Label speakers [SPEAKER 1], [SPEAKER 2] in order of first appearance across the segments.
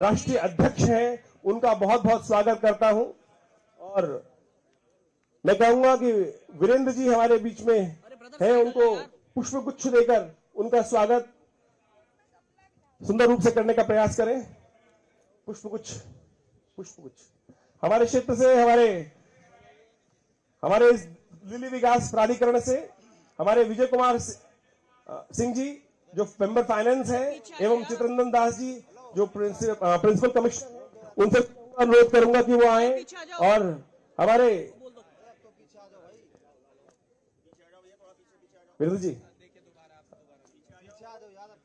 [SPEAKER 1] राष्ट्रीय अध्यक्ष हैं, उनका बहुत बहुत स्वागत करता हूं। और मैं कहूंगा कि वीरेंद्र जी हमारे बीच में हैं, उनको पुष्पगुच्छ देकर उनका स्वागत सुंदर रूप से करने का प्रयास करें। पुष्पगुच्छ पुष्पगुच्छ हमारे क्षेत्र से, हमारे इस दिल्ली विकास प्राधिकरण से हमारे विजय कुमार सिंह जी जो मेंबर फाइनेंस हैं, एवं चित्ररंजन दास जी जो प्रिंसिपल कमिश्नर हैं, उनसे अनुरोध करूंगा कि वो आए और हमारे वीरेंद्र जी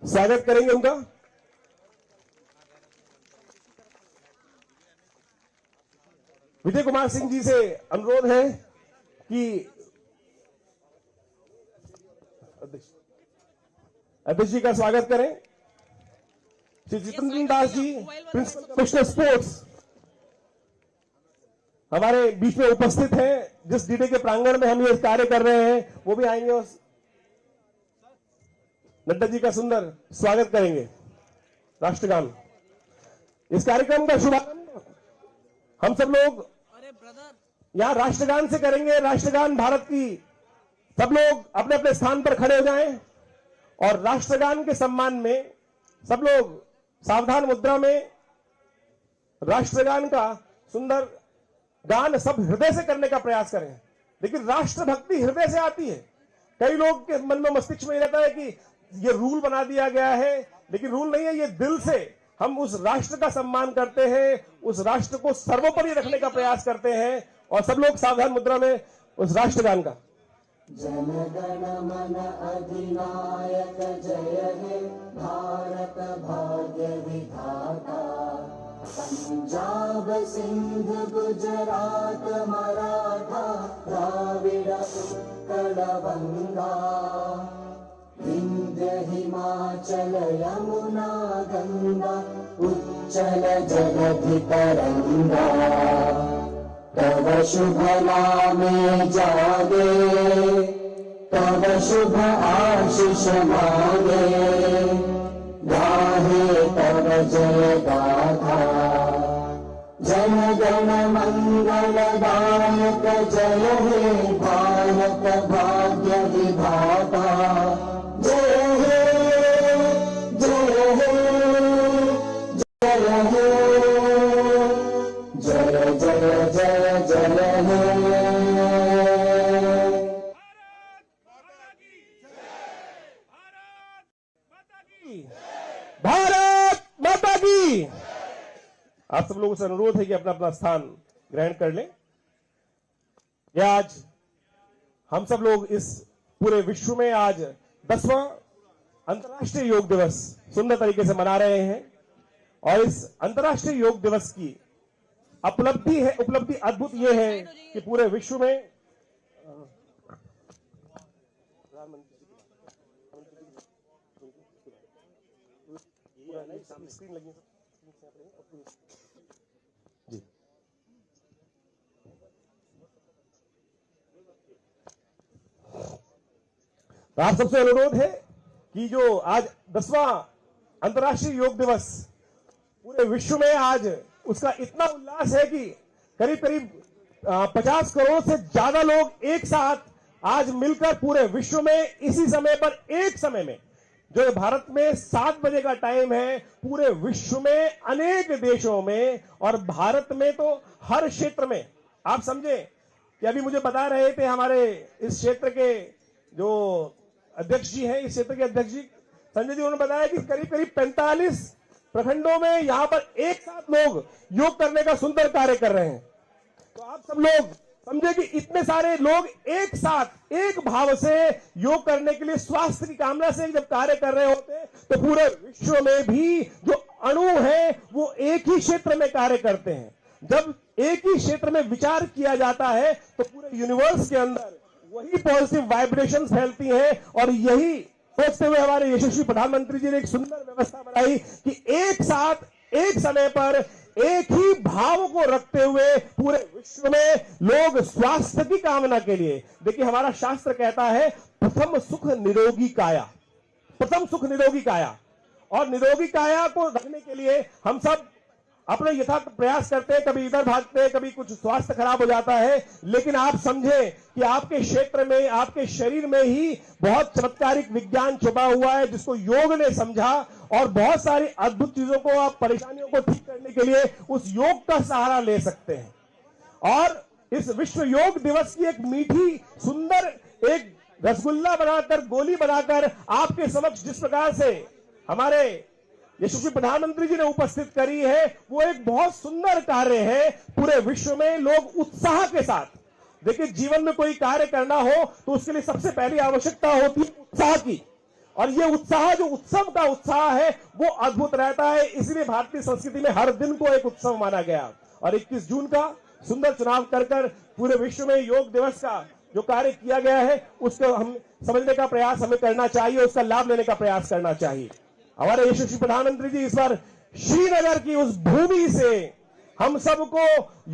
[SPEAKER 1] स्वागत करेंगे उनका। विजय कुमार सिंह जी से अनुरोध है कि अध्यक्ष जी का स्वागत करें। Shri Chitraranjan Das ji principal commissioner sports हमारे बीच में उपस्थित हैं। जिस डीडे के प्रांगण में हम ये कार्य कर रहे हैं वो भी आएंगे और नड्डा जी का सुंदर स्वागत करेंगे। राष्ट्रगान, इस कार्यक्रम का शुभारंभ हम सब लोग यहां राष्ट्रगान से करेंगे। राष्ट्रगान भारत की, सब लोग अपने अपने स्थान पर खड़े हो जाएं और राष्ट्रगान के सम्मान में सब लोग सावधान मुद्रा में राष्ट्रगान का सुंदर गान सब हृदय से करने का प्रयास करें। लेकिन राष्ट्रभक्ति हृदय से आती है। कई लोग के मन में, मस्तिष्क में रहता है कि ये रूल बना दिया गया है, लेकिन रूल नहीं है, ये दिल से हम उस राष्ट्र का सम्मान करते हैं, उस राष्ट्र को सर्वोपरि रखने का प्रयास करते हैं। और सब लोग सावधान मुद्रा में उस राष्ट्रगान का।
[SPEAKER 2] जन गण मन अधिनायक जय हे भारत भाग्य विधाता। पंजाब सिंध गुजरात मराठा द्राविड़ उत्कल गंगा। विंध्य हिमाचल यमुना गंगा उच्चल जलधि तरंगा। तव शुभ नामे जागे, तव शुभ आशीष मांगे। गाहे तव जय गाथा, जन गण मंगल दायक जय हे भारत भाग्य विधाता। जय हे जय हे जय हे जय जय जय जय हे।
[SPEAKER 1] भारत माता की। आप सब लोगों से अनुरोध है कि अपना अपना स्थान ग्रहण कर लें। यह आज हम सब लोग इस पूरे विश्व में आज 10वां अंतर्राष्ट्रीय योग दिवस सुंदर तरीके से मना रहे हैं। और इस अंतर्राष्ट्रीय योग दिवस की उपलब्धि अद्भुत यह है कि पूरे विश्व में स्क्रीन लगी जी। तो आप सबसे अनुरोध है कि जो आज 10वां अंतर्राष्ट्रीय योग दिवस पूरे विश्व में आज उसका इतना उल्लास है कि करीब करीब 50 करोड़ से ज्यादा लोग एक साथ आज मिलकर पूरे विश्व में इसी समय पर, एक समय में, जो भारत में 7 बजे का टाइम है, पूरे विश्व में अनेक देशों में और भारत में तो हर क्षेत्र में। आप समझे कि अभी मुझे बता रहे थे हमारे इस क्षेत्र के जो अध्यक्ष जी हैं, इस क्षेत्र के अध्यक्ष जी संजय जी, उन्होंने बताया कि करीब करीब 45 प्रखंडों में यहां पर एक साथ लोग योग करने का सुंदर कार्य कर रहे हैं। तो आप सब लोग समझे कि इतने सारे लोग एक साथ एक भाव से योग करने के लिए, स्वास्थ्य की कामना से जब कार्य कर रहे होते हैं, तो पूरे विश्व में भी जो अणु है वो एक ही क्षेत्र में कार्य करते हैं। जब एक ही क्षेत्र में विचार किया जाता है तो पूरे यूनिवर्स के अंदर वही पॉजिटिव वाइब्रेशंस फैलती हैं। और यही सोचते हुए हमारे यशस्वी प्रधानमंत्री जी ने एक सुंदर व्यवस्था बनाई कि एक साथ एक समय पर एक ही भाव को रखते हुए पूरे विश्व में लोग स्वास्थ्य की कामना के लिए, देखिए हमारा शास्त्र कहता है प्रथम सुख निरोगी काया, प्रथम सुख निरोगी काया। और निरोगी काया को रखने के लिए हम सब अपने यथार्थ प्रयास करते हैं, कभी इधर भागते हैं, कभी कुछ स्वास्थ्य खराब हो जाता है, लेकिन आप समझें कि आपके क्षेत्र में, आपके शरीर में ही बहुत चमत्कारिक विज्ञान छुपा हुआ है जिसको योग ने समझा, और बहुत सारी अद्भुत चीजों को, आप परेशानियों को ठीक करने के लिए उस योग का सहारा ले सकते हैं। और इस विश्व योग दिवस की एक मीठी सुंदर एक रसगुल्ला बनाकर, गोली बनाकर आपके समक्ष जिस प्रकार से हमारे यशस्वी प्रधानमंत्री जी ने उपस्थित करी है, वो एक बहुत सुंदर कार्य है। पूरे विश्व में लोग उत्साह के साथ, देखिए जीवन में कोई कार्य करना हो तो उसके लिए सबसे पहली आवश्यकता होती है उत्साह की, और ये उत्साह, जो उत्सव का उत्साह है, वो अद्भुत रहता है। इसलिए भारतीय संस्कृति में हर दिन को एक उत्सव माना गया, और 21 जून का सुंदर चुनाव कर पूरे विश्व में योग दिवस का जो कार्य किया गया है उसको हम समझने का प्रयास हमें करना चाहिए, उसका लाभ लेने का प्रयास करना चाहिए। हमारे यशस्वी प्रधानमंत्री जी इस बार श्रीनगर की उस भूमि से हम सबको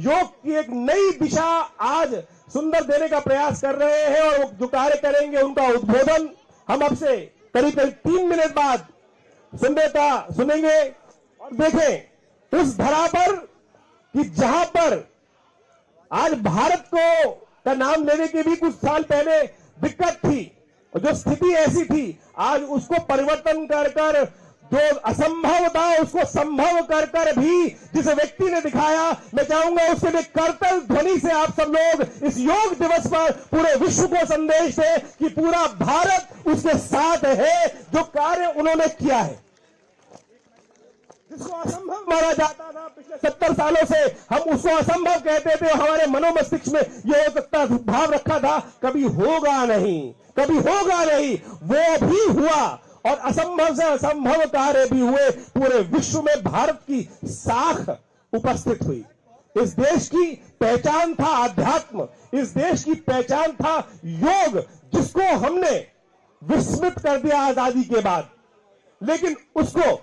[SPEAKER 1] योग की एक नई दिशा आज सुंदर देने का प्रयास कर रहे हैं, और जो कार्य करेंगे उनका उद्बोधन हम आपसे करीब 3 मिनट बाद सुनेंगे। और देखें उस धरा पर कि जहां पर आज भारत को का नाम लेने की भी कुछ साल पहले दिक्कत थी, और जो स्थिति ऐसी थी, आज उसको परिवर्तन कर जो असंभव था उसको संभव कर भी जिस व्यक्ति ने दिखाया, मैं चाहूंगा उसके लिए करतल ध्वनि से आप सब लोग इस योग दिवस पर पूरे विश्व को संदेश दे कि पूरा भारत उसके साथ है। जो कार्य उन्होंने किया है, जिसको असंभव माना जाता था पिछले 70 सालों से, हम उसको असंभव कहते थे, हमारे मनोमस्तिष्क में यह हो सकता भाव रखा था कभी होगा नहीं, कभी होगा नहीं, वो भी हुआ, और असंभव से असंभव कार्य भी हुए। पूरे विश्व में भारत की साख उपस्थित हुई। इस देश की पहचान था अध्यात्म, इस देश की पहचान था योग, जिसको हमने विस्मृत कर दिया आजादी के बाद, लेकिन उसको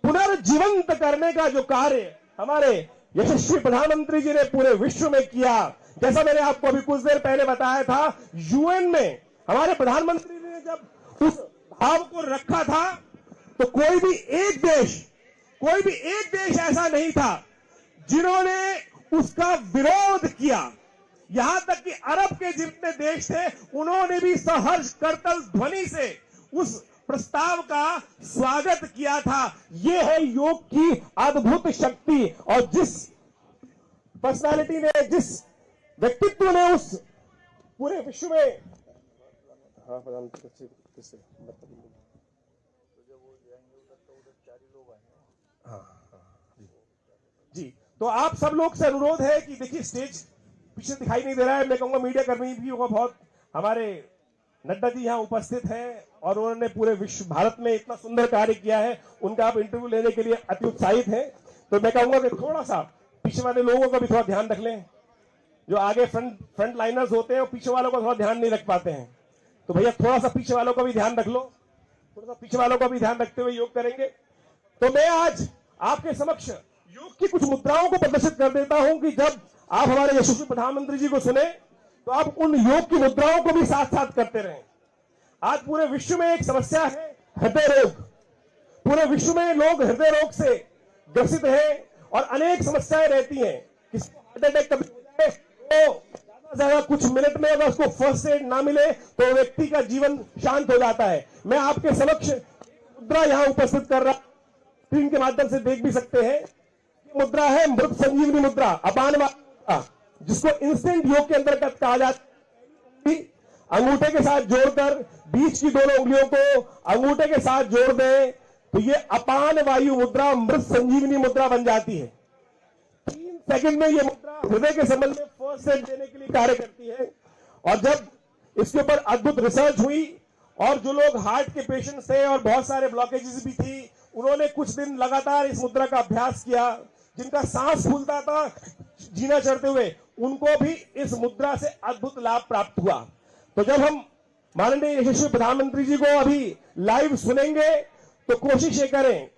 [SPEAKER 1] पुनर्जीवंत करने का जो कार्य हमारे यशस्वी प्रधानमंत्री जी ने पूरे विश्व में किया, जैसा मैंने आपको अभी कुछ देर पहले बताया था, यूएन में हमारे प्रधानमंत्री ने जब उस भाव को रखा था तो कोई भी एक देश ऐसा नहीं था जिन्होंने उसका विरोध किया। यहां तक कि अरब के जितने देश थे उन्होंने भी सहर्ष करतल ध्वनि से उस प्रस्ताव का स्वागत किया था। यह है योग की अद्भुत शक्ति, और जिस पर्सनालिटी ने, जिस व्यक्तित्व ने उस पूरे विश्व में जी, तो आप सब लोग से अनुरोध है कि देखिए स्टेज पीछे दिखाई नहीं दे रहा है, मैं कहूंगा मीडिया कर्मी भी होगा बहुत, हमारे नड्डा जी यहाँ उपस्थित हैं और उन्होंने पूरे विश्व भारत में इतना सुंदर कार्य किया है, उनका आप इंटरव्यू लेने के लिए अति उत्साहित हैं। तो मैं कहूंगा कि थोड़ा सा पीछे वाले लोगों का भी थोड़ा ध्यान रख लें, जो आगे फ्रंट लाइनर्स होते हैं और पीछे वालों का थोड़ा ध्यान नहीं रख पाते हैं, तो भैया थोड़ा सा पीछे वालों का भी ध्यान रख लो, थोड़ा सा पीछे वालों का भी ध्यान रखते हुए योग करेंगे। तो मैं आज आपके समक्ष योग की कुछ मुद्राओं को प्रदर्शित कर देता हूं कि जब आप हमारे यशस्वी प्रधानमंत्री जी को सुने तो आप उन योग की मुद्राओं को भी साथ साथ करते रहें। आज पूरे विश्व में एक समस्या है हृदय रोग। पूरे विश्व में लोग हृदय रोग से ग्रसित हैं और अनेक समस्याएं रहती हैं। किसी को हार्ट अटैक कभी हो जाए तो ज्यादा कुछ मिनट में अगर उसको फर्स्ट एड ना मिले तो व्यक्ति का जीवन शांत हो जाता है। मैं आपके समक्ष मुद्रा यहां उपस्थित कर रहा, स्क्रीन के माध्यम से देख भी सकते हैं। ये मुद्रा है मृत संजीवनी मुद्रा, अपान मुद्रा, जिसको इंस्टेंट योग के अंतर्गत कहा जाता है। अंगूठे के साथ जोड़कर बीच की दोनों उंगलियों को अंगूठे के साथ जोड़ दें तो ये अपान वायु मुद्रा, मृत संजीवनी मुद्रा बन जाती है। 3 सेकंड में ये मुद्रा हृदय के संबंध में फर्स्ट एड देने के लिए कार्य करती है। और जब इसके ऊपर अद्भुत रिसर्च हुई और जो लोग हार्ट के पेशेंट्स थे और बहुत सारे ब्लॉकेजेस भी थी, उन्होंने कुछ दिन लगातार इस मुद्रा का अभ्यास किया। जिनका सांस फूलता था जीना चढ़ते हुए, उनको भी इस मुद्रा से अद्भुत लाभ प्राप्त हुआ। तो जब हम माननीय यशस्वी प्रधानमंत्री जी को अभी लाइव सुनेंगे तो कोशिश ये करें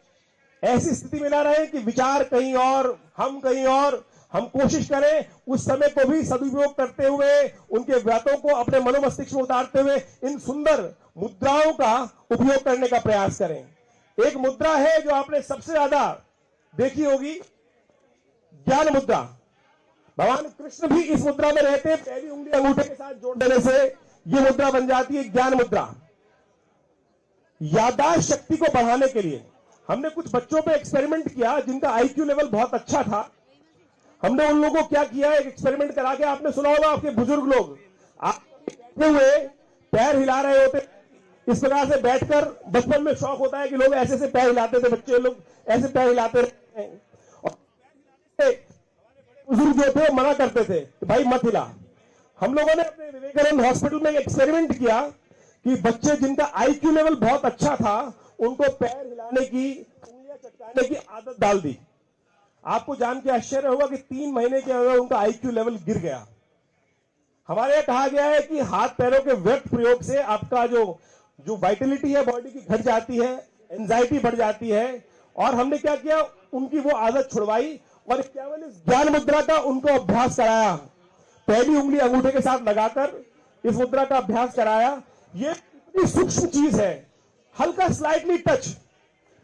[SPEAKER 1] ऐसी स्थिति में ना रहे कि विचार कहीं और, हम कहीं और। हम कोशिश करें उस समय को भी सदुपयोग करते हुए, उनके बातों को अपने मनोमस्तिष्क में उतारते हुए इन सुंदर मुद्राओं का उपयोग करने का प्रयास करें। एक मुद्रा है जो आपने सबसे ज्यादा देखी होगी, ज्ञान मुद्रा। भगवान कृष्ण भी इस मुद्रा में रहते हैं, पहली उंगली अंगूठे के साथ जोड़ देने से यह मुद्रा बन जाती है ज्ञान मुद्रा। याददाश्त शक्ति को बढ़ाने के लिए हमने कुछ बच्चों पे एक्सपेरिमेंट किया जिनका आईक्यू लेवल बहुत अच्छा था। हमने उन लोगों को क्या किया, एक एक्सपेरिमेंट करा के, आपने सुना होगा, आपके बुजुर्ग लोग आप बैठे हुए पैर हिला रहे होते, इस प्रकार से बैठकर, बचपन में शौक होता है कि लोग ऐसे से पैर हिलाते थे, बच्चे लोग ऐसे पैर हिलाते रहते हैं, और बुजुर्ग जो थे मना करते थे कि भाई मत हिला। हम लोगों ने अपने विवेकानंद हॉस्पिटल में एक्सपेरिमेंट किया कि बच्चे जिनका आईक्यू लेवल बहुत अच्छा था उनको पैर हिलाने की, उंगलियां चटकाने की आदत डाल दी। आपको जान के आश्चर्य होगा कि 3 महीने के अंदर उनका आईक्यू लेवल गिर गया। हमारे यहां कहा गया है कि हाथ पैरों के व्यक्त प्रयोग से आपका जो वाइटलिटी है बॉडी की घट जाती है, एंजाइटी बढ़ जाती है। और हमने क्या किया, उनकी वो आदत छुड़वाई और केवल इस ज्ञान मुद्रा का उनको अभ्यास कराया। पहली उंगली अंगूठे के साथ लगाकर इस मुद्रा का अभ्यास कराया। ये इतनी सूक्ष्म चीज है, हल्का स्लाइटली टच।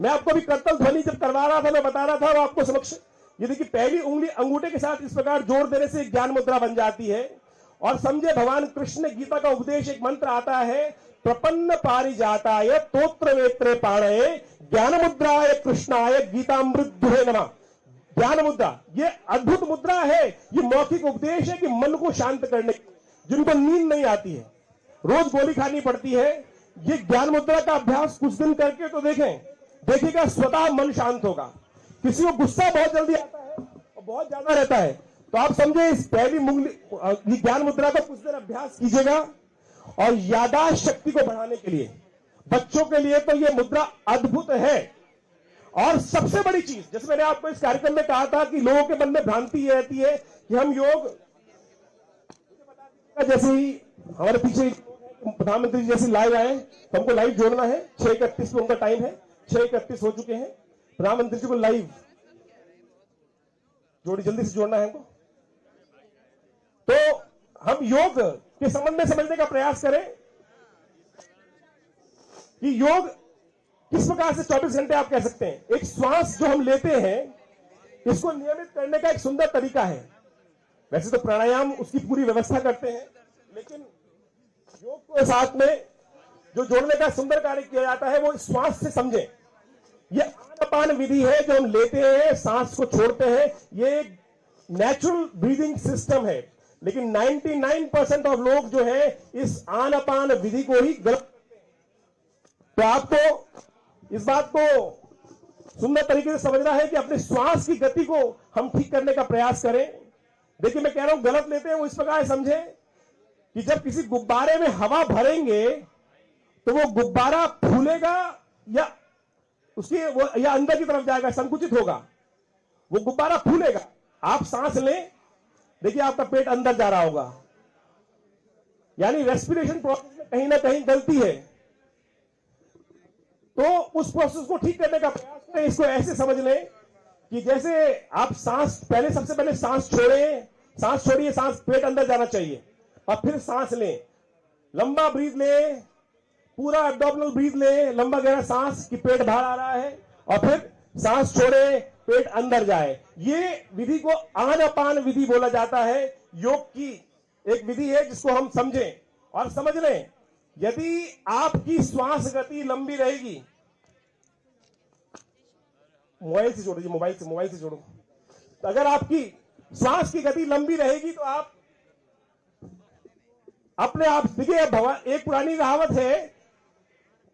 [SPEAKER 1] मैं आपको भी करतल ध्वनि जब करवा रहा था, मैं बता रहा था वो आपको समक्ष, ये देखिए पहली उंगली अंगूठे के साथ इस प्रकार जोड़ देने से ज्ञान मुद्रा बन जाती है। और समझे, भगवान कृष्ण ने गीता का उपदेश, एक मंत्र आता है, प्रपन्न पारिजाताय तोत्र वेत्रे पाणये ज्ञान मुद्राय कृष्णाय गीतामृत दुहे नमः। ज्ञान मुद्रा ये अद्भुत मुद्रा है, ये मौखिक उपदेश है कि मन को शांत करने, जिनको नींद नहीं आती है, रोज गोली खानी पड़ती है, ये ज्ञान मुद्रा का अभ्यास कुछ दिन करके तो देखें, देखिएगा स्वतः मन शांत होगा। किसी को गुस्सा बहुत जल्दी आता है और बहुत ज्यादा रहता है, तो आप समझे इस पहली उंगली ज्ञान मुद्रा का कुछ देर अभ्यास कीजिएगा। और याददाश्त शक्ति को बढ़ाने के लिए बच्चों के लिए तो यह मुद्रा अद्भुत है। और सबसे बड़ी चीज, जैसे मैंने आपको इस कार्यक्रम में कहा था कि लोगों के मन में भ्रांति ये रहती है कि हम योग, जैसे ही हमारे पीछे प्रधानमंत्री जी जैसे लाइव आए तो हमको लाइव जोड़ना है, 6:31 पे उनका टाइम है, 6:31 हो चुके हैं। प्रधानमंत्री जी को लाइव जोड़ी, जल्दी से जोड़ना है हमको। तो हम योग के संबंध में समझने का प्रयास करें कि योग किस प्रकार से 24 घंटे आप कह सकते हैं। एक श्वास जो हम लेते हैं, इसको नियमित करने का एक सुंदर तरीका है। वैसे तो प्राणायाम उसकी पूरी व्यवस्था करते हैं, लेकिन योग के साथ में जो जोड़ने का सुंदर कार्य किया जाता है वो श्वास से समझें। ये आनापान विधि है जो हम लेते हैं, सांस को छोड़ते हैं, ये नेचुरल ब्रीदिंग सिस्टम है। लेकिन 99% ऑफ लोग जो है इस आनापान विधि को ही गलत करते हैं। तो आपको इस बात को सुंदर तरीके से समझना है कि अपने श्वास की गति को हम ठीक करने का प्रयास करें। देखिए मैं कह रहा हूं गलत लेते हैं वो इस प्रकार समझे कि जब किसी गुब्बारे में हवा भरेंगे तो वो गुब्बारा फूलेगा या उसकी वो या अंदर की तरफ जाएगा, संकुचित होगा, वो गुब्बारा फूलेगा। आप सांस लें, देखिए आपका पेट अंदर जा रहा होगा, यानी रेस्पिरेशन प्रोसेस में कहीं ना कहीं गलती है। तो उस प्रोसेस को ठीक करने का प्रयास करें। इसको ऐसे समझ लें कि जैसे आप सांस, पहले सबसे पहले सांस छोड़िए, सांस पेट अंदर जाना चाहिए, और फिर सांस लें, लंबा ब्रीथ लें, पूरा एब्डोमिनल ब्रीथ लें, लंबा गहरा सांस कि पेट बाहर आ रहा है, और फिर सांस छोड़े, पेट अंदर जाए। ये विधि को आनापान विधि बोला जाता है। योग की एक विधि है जिसको हम समझें और समझ लें। यदि आपकी श्वास गति लंबी रहेगी, मोबाइल से जोड़िए, मोबाइल से जोड़ो। तो अगर आपकी श्वास की गति लंबी रहेगी तो आप अपने आप, देखिए भगवान, एक पुरानी कहावत है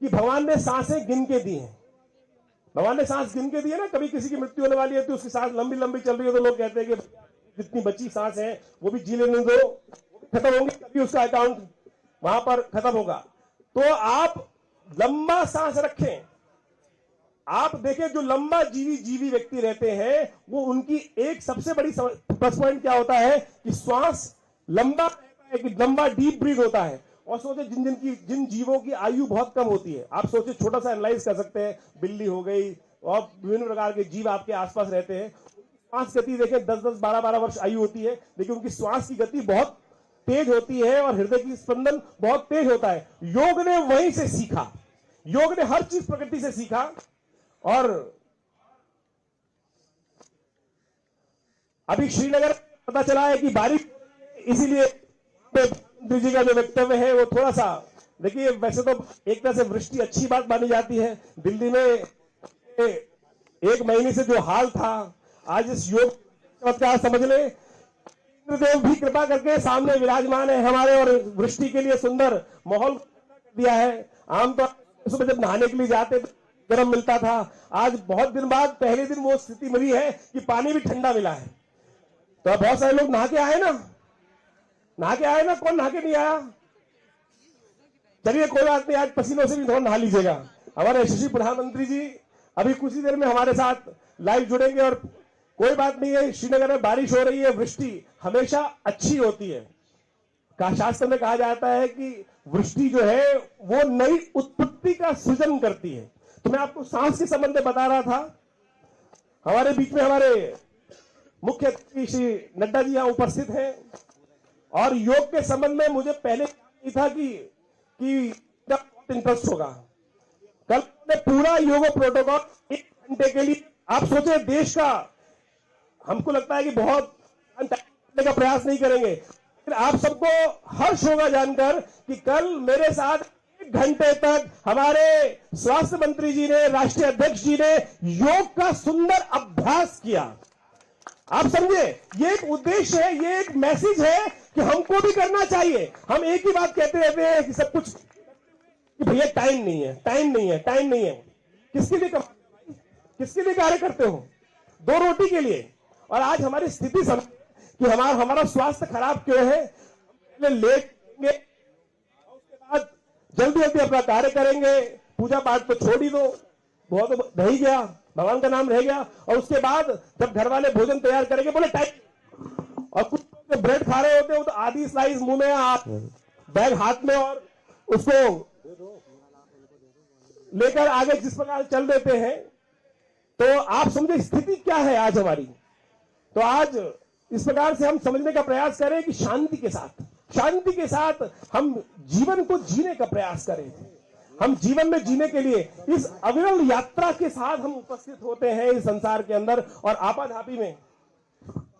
[SPEAKER 1] कि भगवान ने सांसें गिन के दी हैं। भगवान ने सांस गिन के दी है ना। कभी किसी की मृत्यु होने वाली है तो उसकी सांस लंबी लंबी चल रही है तो लोग कहते हैं कि जितनी बची सांस है वो भी जी लेने दो, खत्म होंगी तभी उसका अकाउंट वहां पर खत्म होगा। तो आप लंबा सांस रखें। आप देखें जो लंबा जीवी व्यक्ति रहते हैं वो उनकी एक सबसे बड़ी प्लस पॉइंट क्या होता है कि श्वास लंबा रहता है, कि लंबा डीप ब्रीथ होता है। और सोचे जिन जीवों की आयु बहुत कम होती है, आप सोचे, छोटा सा एनालाइज कर सकते हैं, बिल्ली हो गई और विभिन्न प्रकार के जीव आपके आसपास रहते हैं, श्वास गति देखें 10-10, 12-12 वर्ष आयु होती है, लेकिन उनकी श्वास की गति बहुत तेज होती है और हृदय की स्पंदन बहुत तेज होता है। योग ने वहीं से सीखा, योग ने हर चीज प्रकृति से सीखा। और अभी श्रीनगर पता चला है कि बारिश, इसीलिए प्रधानमंत्री जी का जो वक्तव्य है वो थोड़ा सा, देखिए वैसे तो एक तरह से वृष्टि अच्छी बात मानी जाती है। दिल्ली में एक महीने से जो हाल था, आज इस योग चमत्कार समझ ले, इंद्रदेव भी कृपा करके सामने विराजमान है हमारे और वृष्टि के लिए सुंदर माहौल दिया है। आमतौर पर सुबह जब नहाने के लिए जाते तो गर्म मिलता था, आज बहुत दिन बाद पहले दिन वो स्थिति मिली है कि पानी भी ठंडा मिला है। तो बहुत सारे लोग नहा के आए ना, कौन नहा के नहीं आया? चलिए कोई बात नहीं, आज पसीनों से भी थोड़ा नहा लीजिएगा। हमारे यशस्वी प्रधानमंत्री जी अभी कुछ ही देर में हमारे साथ लाइव जुड़ेंगे। और कोई बात नहीं है, श्रीनगर में बारिश हो रही है, वृष्टि हमेशा अच्छी होती है। शास्त्र में कहा जाता है कि वृष्टि जो है वो नई उत्पत्ति का सृजन करती है। तो मैं आपको सांस के संबंध में बता रहा था। हमारे बीच में हमारे मुख्य अतिथि श्री नड्डा जी यहाँ उपस्थित हैं और योग के संबंध में मुझे पहले नहीं था कि बहुत इंटरेस्ट होगा। कल ने पूरा योग प्रोटोकॉल 1 घंटे के लिए, आप सोचे देश का, हमको लगता है कि बहुत करने का प्रयास नहीं करेंगे, लेकिन आप सबको हर्ष होगा जानकर कि कल मेरे साथ 1 घंटे तक हमारे स्वास्थ्य मंत्री जी ने, राष्ट्रीय अध्यक्ष जी ने योग का सुंदर अभ्यास किया। आप समझे, ये एक उद्देश्य है, ये एक मैसेज है कि हमको भी करना चाहिए। हम एक ही बात कहते रहते हैं कि सब कुछ, कि भैया टाइम नहीं है। किसके लिए कार्य करते हो? 2 रोटी के लिए। और आज हमारी स्थिति समझ कि हमारा स्वास्थ्य खराब क्यों है। लेट उसके बाद जल्दी अपना कार्य करेंगे, पूजा पाठ तो छोड़ ही दो, बहुत रह ही गया, भगवान का नाम रह गया। और उसके बाद जब घर वाले भोजन तैयार करेंगे, बोले टाइम, और कुछ ब्रेड खा रहे होते हो तो आधी स्लाइस मुंह में, आप बैग हाथ में, और उसको लेकर आगे जिस प्रकार चल देते हैं। तो आप समझे स्थिति क्या है आज हमारी। तो आज इस प्रकार से हम समझने का प्रयास करें कि शांति के साथ हम जीवन को जीने का प्रयास करें। हम जीवन में जीने के लिए इस अविरल यात्रा के साथ हम उपस्थित होते हैं इस संसार के अंदर, और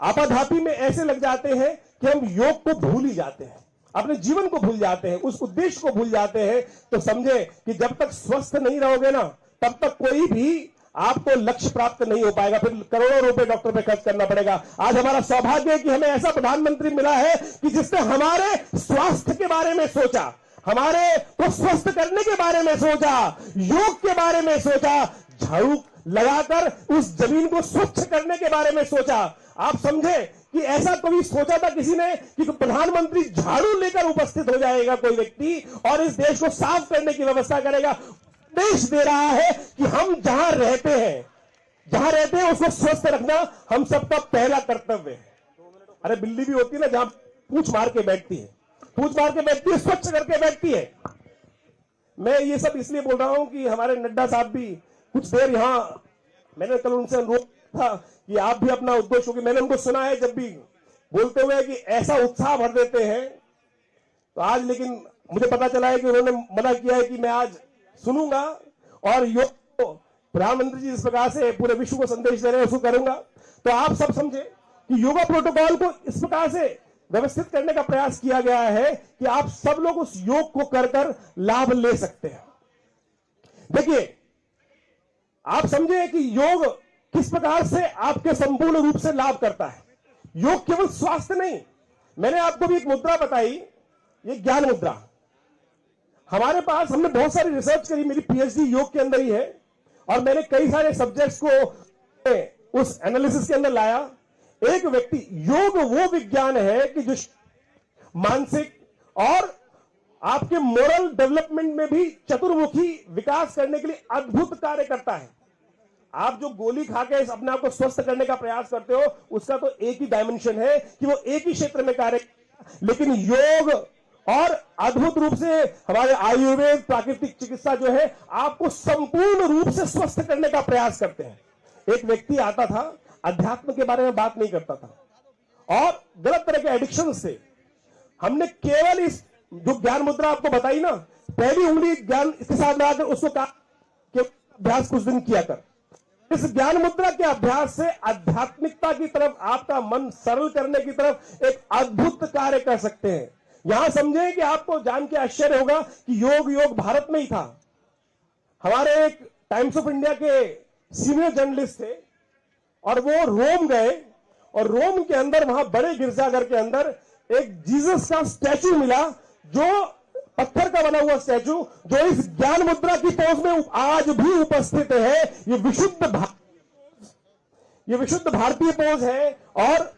[SPEAKER 1] आपाधापी में ऐसे लग जाते हैं कि हम योग को भूल ही जाते हैं, अपने जीवन को भूल जाते हैं, उस उद्देश्य को भूल जाते हैं। तो समझे कि जब तक स्वस्थ नहीं रहोगे ना, तब तक कोई भी आपको लक्ष्य प्राप्त नहीं हो पाएगा, फिर करोड़ों रुपए डॉक्टर पे खर्च करना पड़ेगा। आज हमारा सौभाग्य है कि हमें ऐसा प्रधानमंत्री मिला है कि जिसने हमारे स्वास्थ्य के बारे में सोचा, हमारे को स्वस्थ करने के बारे में सोचा, योग के बारे में सोचा, झाड़ू लगाकर उस जमीन को स्वच्छ करने के बारे में सोचा। आप समझे कि ऐसा कभी सोचा था किसी ने कि प्रधानमंत्री झाड़ू लेकर उपस्थित हो जाएगा कोई व्यक्ति और इस देश को साफ करने की व्यवस्था करेगा। देश दे रहा है कि हम जहां रहते हैं उसको स्वस्थ रखना हम सबका पहला कर्तव्य है। अरे बिल्ली भी होती है ना, जहां पूंछ मार के बैठती है, स्वच्छ करके बैठती है। मैं ये सब इसलिए बोल रहा हूं कि हमारे नड्डा साहब भी कुछ देर यहां, मैंने कल उनसे अनुरोध था कि आप भी अपना उद्देश्य, क्योंकि मैंने उनको सुना है जब भी बोलते हुए कि ऐसा उत्साह भर देते हैं। तो आज लेकिन मुझे पता चला है कि उन्होंने मना किया है कि मैं आज सुनूंगा, और योग प्रधानमंत्री जी इस प्रकार से पूरे विश्व को संदेश दे रहे हैं, उसको करूंगा। तो आप सब समझे कि योगा प्रोटोकॉल को इस प्रकार से व्यवस्थित करने का प्रयास किया गया है कि आप सब लोग उस योग को कर लाभ ले सकते हैं। देखिए, आप समझे कि योग किस प्रकार से आपके संपूर्ण रूप से लाभ करता है। योग केवल स्वास्थ्य नहीं, मैंने आपको भी एक मुद्रा बताई, ये ज्ञान मुद्रा। हमारे पास, हमने बहुत सारी रिसर्च करी, मेरी पीएचडी योग के अंदर ही है, और मैंने कई सारे सब्जेक्ट्स को उस एनालिसिस के अंदर लाया। एक व्यक्ति, योग वो विज्ञान है कि जो मानसिक और आपके मोरल डेवलपमेंट में भी चतुर्मुखी विकास करने के लिए अद्भुत कार्य करता है। आप जो गोली खा के अपने आप को स्वस्थ करने का प्रयास करते हो, उसका तो एक ही डायमेंशन है कि वो एक ही क्षेत्र में कार्य, लेकिन योग और अद्भुत रूप से हमारे आयुर्वेद, प्राकृतिक चिकित्सा जो है, आपको संपूर्ण रूप से स्वस्थ करने का प्रयास करते हैं। एक व्यक्ति आता था, अध्यात्म के बारे में बात नहीं करता था और गलत तरह के एडिक्शन से, हमने केवल इस जो ज्ञान मुद्रा आपको बताई ना, पहली उंगली ज्ञान इसके साथ लगाकर उसको कहा कि अभ्यास कुछ दिन किया कर, इस ज्ञान मुद्रा के अभ्यास से आध्यात्मिकता की तरफ, आपका मन सरल करने की तरफ एक अद्भुत कार्य कर सकते हैं। यहां समझें कि आपको जान के आश्चर्य होगा कि योग भारत में ही था। हमारे एक टाइम्स ऑफ इंडिया के सीनियर जर्नलिस्ट थे और वो रोम गए और रोम के अंदर, वहां बड़े गिरजाघर के अंदर एक जीसस का स्टैचू मिला, जो पत्थर का बना हुआ स्टैचू, जो इस ज्ञान मुद्रा की पोज में आज भी उपस्थित है। ये विशुद्ध भारतीय पोज है और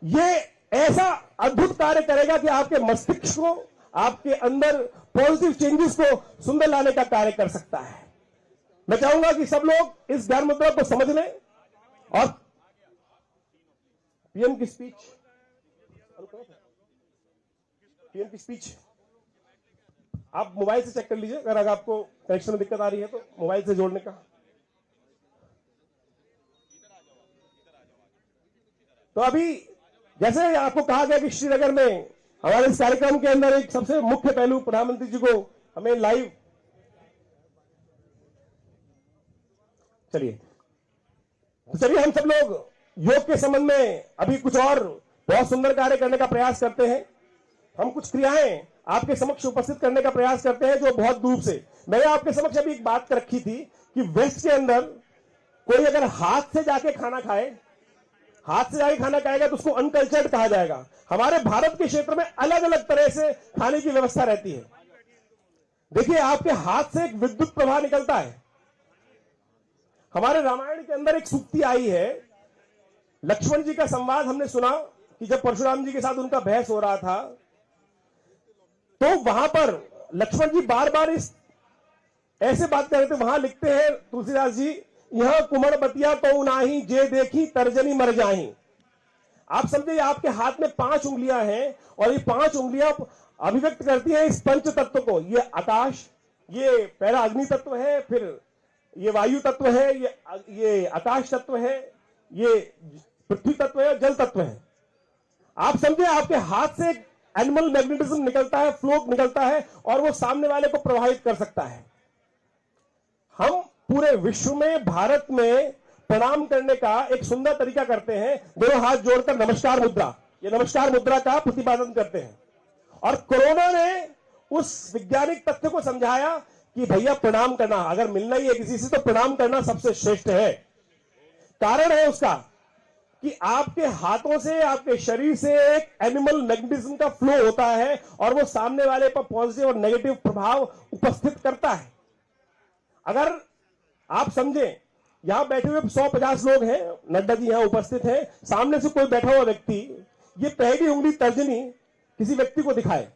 [SPEAKER 1] ये ऐसा अद्भुत कार्य करेगा कि आपके मस्तिष्क को, आपके अंदर पॉजिटिव चेंजेस को सुंदर लाने का कार्य कर सकता है। मैं चाहूंगा कि सब लोग इस ज्ञान मुद्रा को समझ लें। और पीएम की स्पीच आप मोबाइल से चेक कर लीजिए, अगर आपको कनेक्शन में दिक्कत आ रही है तो मोबाइल से जोड़ने का। तो अभी जैसे आपको कहा गया कि श्रीनगर में हमारे इस कार्यक्रम के अंदर एक सबसे मुख्य पहलू, प्रधानमंत्री जी को हमें लाइव, चलिए हम सब लोग योग के संबंध में अभी कुछ और बहुत सुंदर कार्य करने का प्रयास करते हैं। हम कुछ क्रियाएं आपके समक्ष उपस्थित करने का प्रयास करते हैं जो बहुत दूर से। मैंने आपके समक्ष अभी एक बात रखी थी कि वेस्ट के अंदर कोई अगर हाथ से जाके खाना खाएगा तो उसको अनकल्चर्ड कहा जाएगा। हमारे भारत के क्षेत्र में अलग अलग तरह से खाने की व्यवस्था रहती है। देखिए, आपके हाथ से एक विद्युत प्रवाह निकलता है। हमारे रामायण के अंदर एक सूक्ति आई है, लक्ष्मण जी का संवाद हमने सुना कि जब परशुराम जी के साथ उनका बहस हो रहा था तो वहां पर लक्ष्मण जी बार बार इस ऐसे बात कर रहे थे। वहां लिखते हैं तुलसीदास जी, यह कुमड़ बतिया तो नाही, जे देखी तर्जनी मर जाही। आप समझे, आपके हाथ में 5 उंगलियां हैं और ये 5 उंगलियां अभिव्यक्त करती हैं इस पंच तत्व को। ये आकाश, ये पहला अग्नि तत्व है, फिर ये वायु तत्व है, ये आकाश तत्व है, ये पृथ्वी तत्व है, जल तत्व है। आप समझे, आपके हाथ से एक एनिमल मैग्नेटिज्म निकलता है, फ्लो निकलता है और वो सामने वाले को प्रभावित कर सकता है। हम पूरे विश्व में, भारत में प्रणाम करने का एक सुंदर तरीका करते हैं, दोनों हाथ जोड़कर नमस्कार मुद्रा, ये नमस्कार मुद्रा का प्रतिपादन करते हैं। और कोरोना ने उस वैज्ञानिक तथ्य को समझाया कि भैया प्रणाम करना, अगर मिलना ही है किसी से तो प्रणाम करना सबसे श्रेष्ठ है। कारण है उसका कि आपके हाथों से, आपके शरीर से एक एनिमल मैग्नेटिज्म का फ्लो होता है और वो सामने वाले पर पॉजिटिव और नेगेटिव प्रभाव उपस्थित करता है। अगर आप समझें, यहां बैठे हुए 150 लोग हैं, नड्डा जी यहां उपस्थित हैं, सामने से कोई बैठा हुआ व्यक्ति ये पहली उंगली तर्जनी किसी व्यक्ति को दिखाए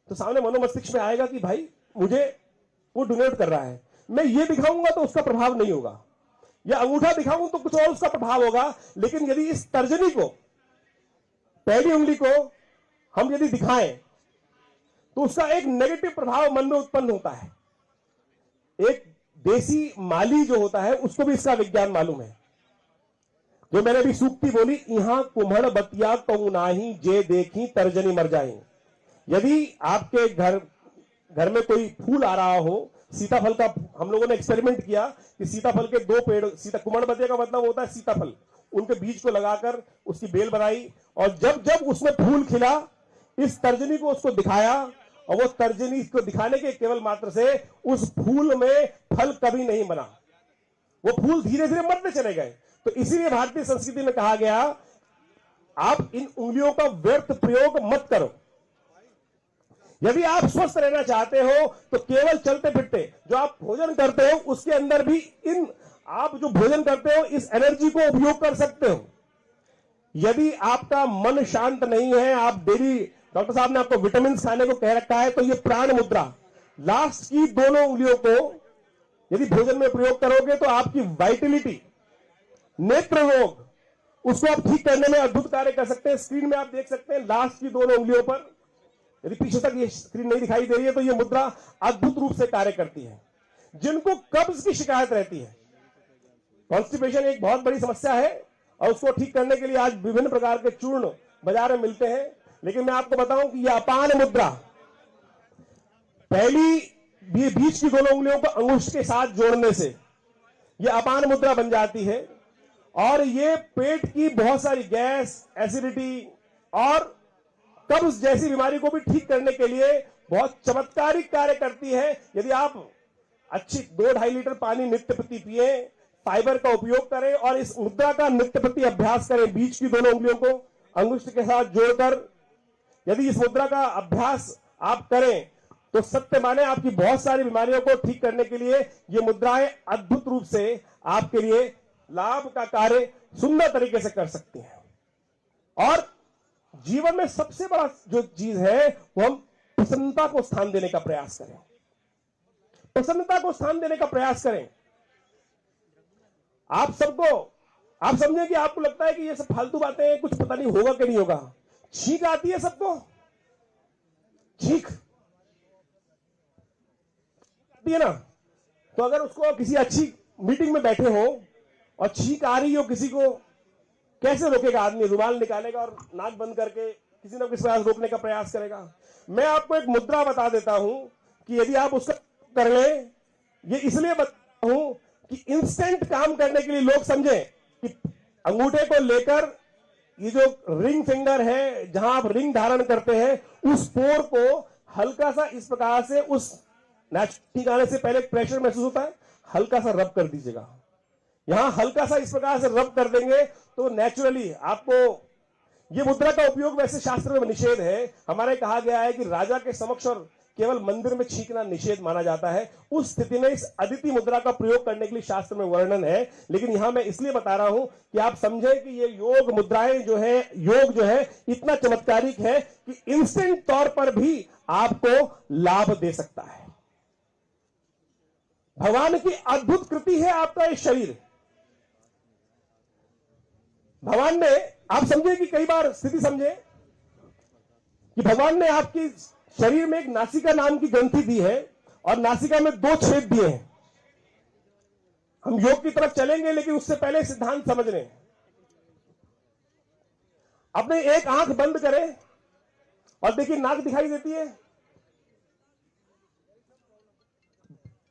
[SPEAKER 1] तो सामने मनोमस्तिष्क में आएगा कि भाई मुझे वो डोनेट कर रहा है। मैं ये दिखाऊंगा तो उसका प्रभाव नहीं होगा, या अंगूठा दिखाऊं तो कुछ और उसका प्रभाव होगा। लेकिन यदि इस तर्जनी को, पहली उंगली को हम यदि दिखाएं तो उसका एक नेगेटिव प्रभाव मन में उत्पन्न होता है। एक देसी माली जो होता है उसको भी इसका विज्ञान मालूम है। जो मैंने भी सूक्ति बोली, यहां कुम्हड़ बतिया कहूं नाही, जे देखी तर्जनी मर जाए। यदि आपके घर में कोई फूल आ रहा हो, सीताफल का हम लोगों ने एक्सपेरिमेंट किया कि सीताफल के 2 पेड़, कुम्हड़ बतिया का मतलब होता है सीताफल, उनके बीज को लगाकर उसकी बेल बनाई और जब जब उसमें फूल खिला इस तर्जनी को उसको दिखाया और वो तर्जनी को दिखाने के केवल मात्र से उस फूल में फल कभी नहीं बना, वो फूल धीरे धीरे मरते चले गए। तो इसीलिए भारतीय संस्कृति में कहा गया, आप इन उंगलियों का व्यर्थ प्रयोग मत करो। यदि आप स्वस्थ रहना चाहते हो तो केवल चलते फिरते जो आप भोजन करते हो उसके अंदर भी आप जो भोजन करते हो इस एनर्जी को उपयोग कर सकते हो। यदि आपका मन शांत नहीं है, आप डेली, डॉक्टर साहब ने आपको विटामिन खाने को कह रखा है, तो ये प्राण मुद्रा, लास्ट की दोनों उंगलियों को यदि भोजन में प्रयोग करोगे तो आपकी वाइटलिटी, नेत्र रोग, उसको आप ठीक करने में अद्भुत कार्य कर सकते हैं। स्क्रीन में आप देख सकते हैं लास्ट की दोनों उंगलियों पर, यदि पीछे तक ये स्क्रीन नहीं दिखाई दे रही है तो ये मुद्रा अद्भुत रूप से कार्य करती है। जिनको कब्ज की शिकायत रहती है, कॉन्स्टिपेशन एक बहुत बड़ी समस्या है और उसको ठीक करने के लिए आज विभिन्न प्रकार के चूर्ण बाजार में मिलते हैं। लेकिन मैं आपको बताऊं कि यह अपान मुद्रा, पहली बीच की दोनों उंगलियों को अंगुष्ठ के साथ जोड़ने से ये अपान मुद्रा बन जाती है और ये पेट की बहुत सारी गैस, एसिडिटी और कब्ज जैसी बीमारी को भी ठीक करने के लिए बहुत चमत्कारिक कार्य करती है। यदि आप अच्छी 2-2.5 लीटर पानी नित्य प्रति पिए, फाइबर का उपयोग करें और इस मुद्रा का नित्य प्रति अभ्यास करें, बीच की दोनों उंगलियों को अंगुष्ठ के साथ जोड़कर यदि इस मुद्रा का अभ्यास आप करें तो सत्य माने आपकी बहुत सारी बीमारियों को ठीक करने के लिए ये मुद्राएं अद्भुत रूप से आपके लिए लाभ का कार्य सुंदर तरीके से कर सकती हैं। और जीवन में सबसे बड़ा जो चीज है वो हम प्रसन्नता को स्थान देने का प्रयास करें। प्रसन्नता को स्थान देने का प्रयास करें। आप समझे कि आपको लगता है कि ये सब फालतू बातें हैं, कुछ पता नहीं होगा कि नहीं होगा। छींक आती है सबको, छींक आती है ना, तो अगर उसको किसी अच्छी मीटिंग में बैठे हो और छींक आ रही हो किसी को, कैसे रोकेगा आदमी? रुमाल निकालेगा और नाक बंद करके किसी न किसी प्रयास रोकने का प्रयास करेगा। मैं आपको एक मुद्रा बता देता हूं कि यदि आप उसका कर ले, ये इसलिए बताता हूं कि इंस्टेंट काम करने के लिए लोग समझे कि अंगूठे को लेकर ये जो रिंग फिंगर है, जहां आप रिंग धारण करते हैं, उस पोर को हल्का सा इस प्रकार से उस ठिकाने से पहले प्रेशर महसूस होता है, हल्का सा रब कर दीजिएगा। यहां हल्का सा इस प्रकार से रब कर देंगे तो नेचुरली आपको ये मुद्रा का उपयोग वैसे शास्त्र में निषेध है। हमारे कहा गया है कि राजा के समक्ष और केवल मंदिर में छींकना निषेध माना जाता है। उस स्थिति में इस अदिति मुद्रा का प्रयोग करने के लिए शास्त्र में वर्णन है, लेकिन यहां मैं इसलिए बता रहा हूं कि आप समझें कि ये योग मुद्राएं जो है, योग जो है इतना चमत्कारिक है कि इंस्टेंट तौर पर भी आपको लाभ दे सकता है। भगवान की अद्भुत कृति है आपका ये शरीर। भगवान ने, आप समझे कि कई बार स्थिति समझे कि भगवान ने आपकी शरीर में एक नासिका नाम की ग्रंथि दी है और नासिका में 2 छेद दिए हैं। हम योग की तरफ चलेंगे लेकिन उससे पहले सिद्धांत समझ लें। अपने एक आंख बंद करें और देखिए नाक दिखाई देती है।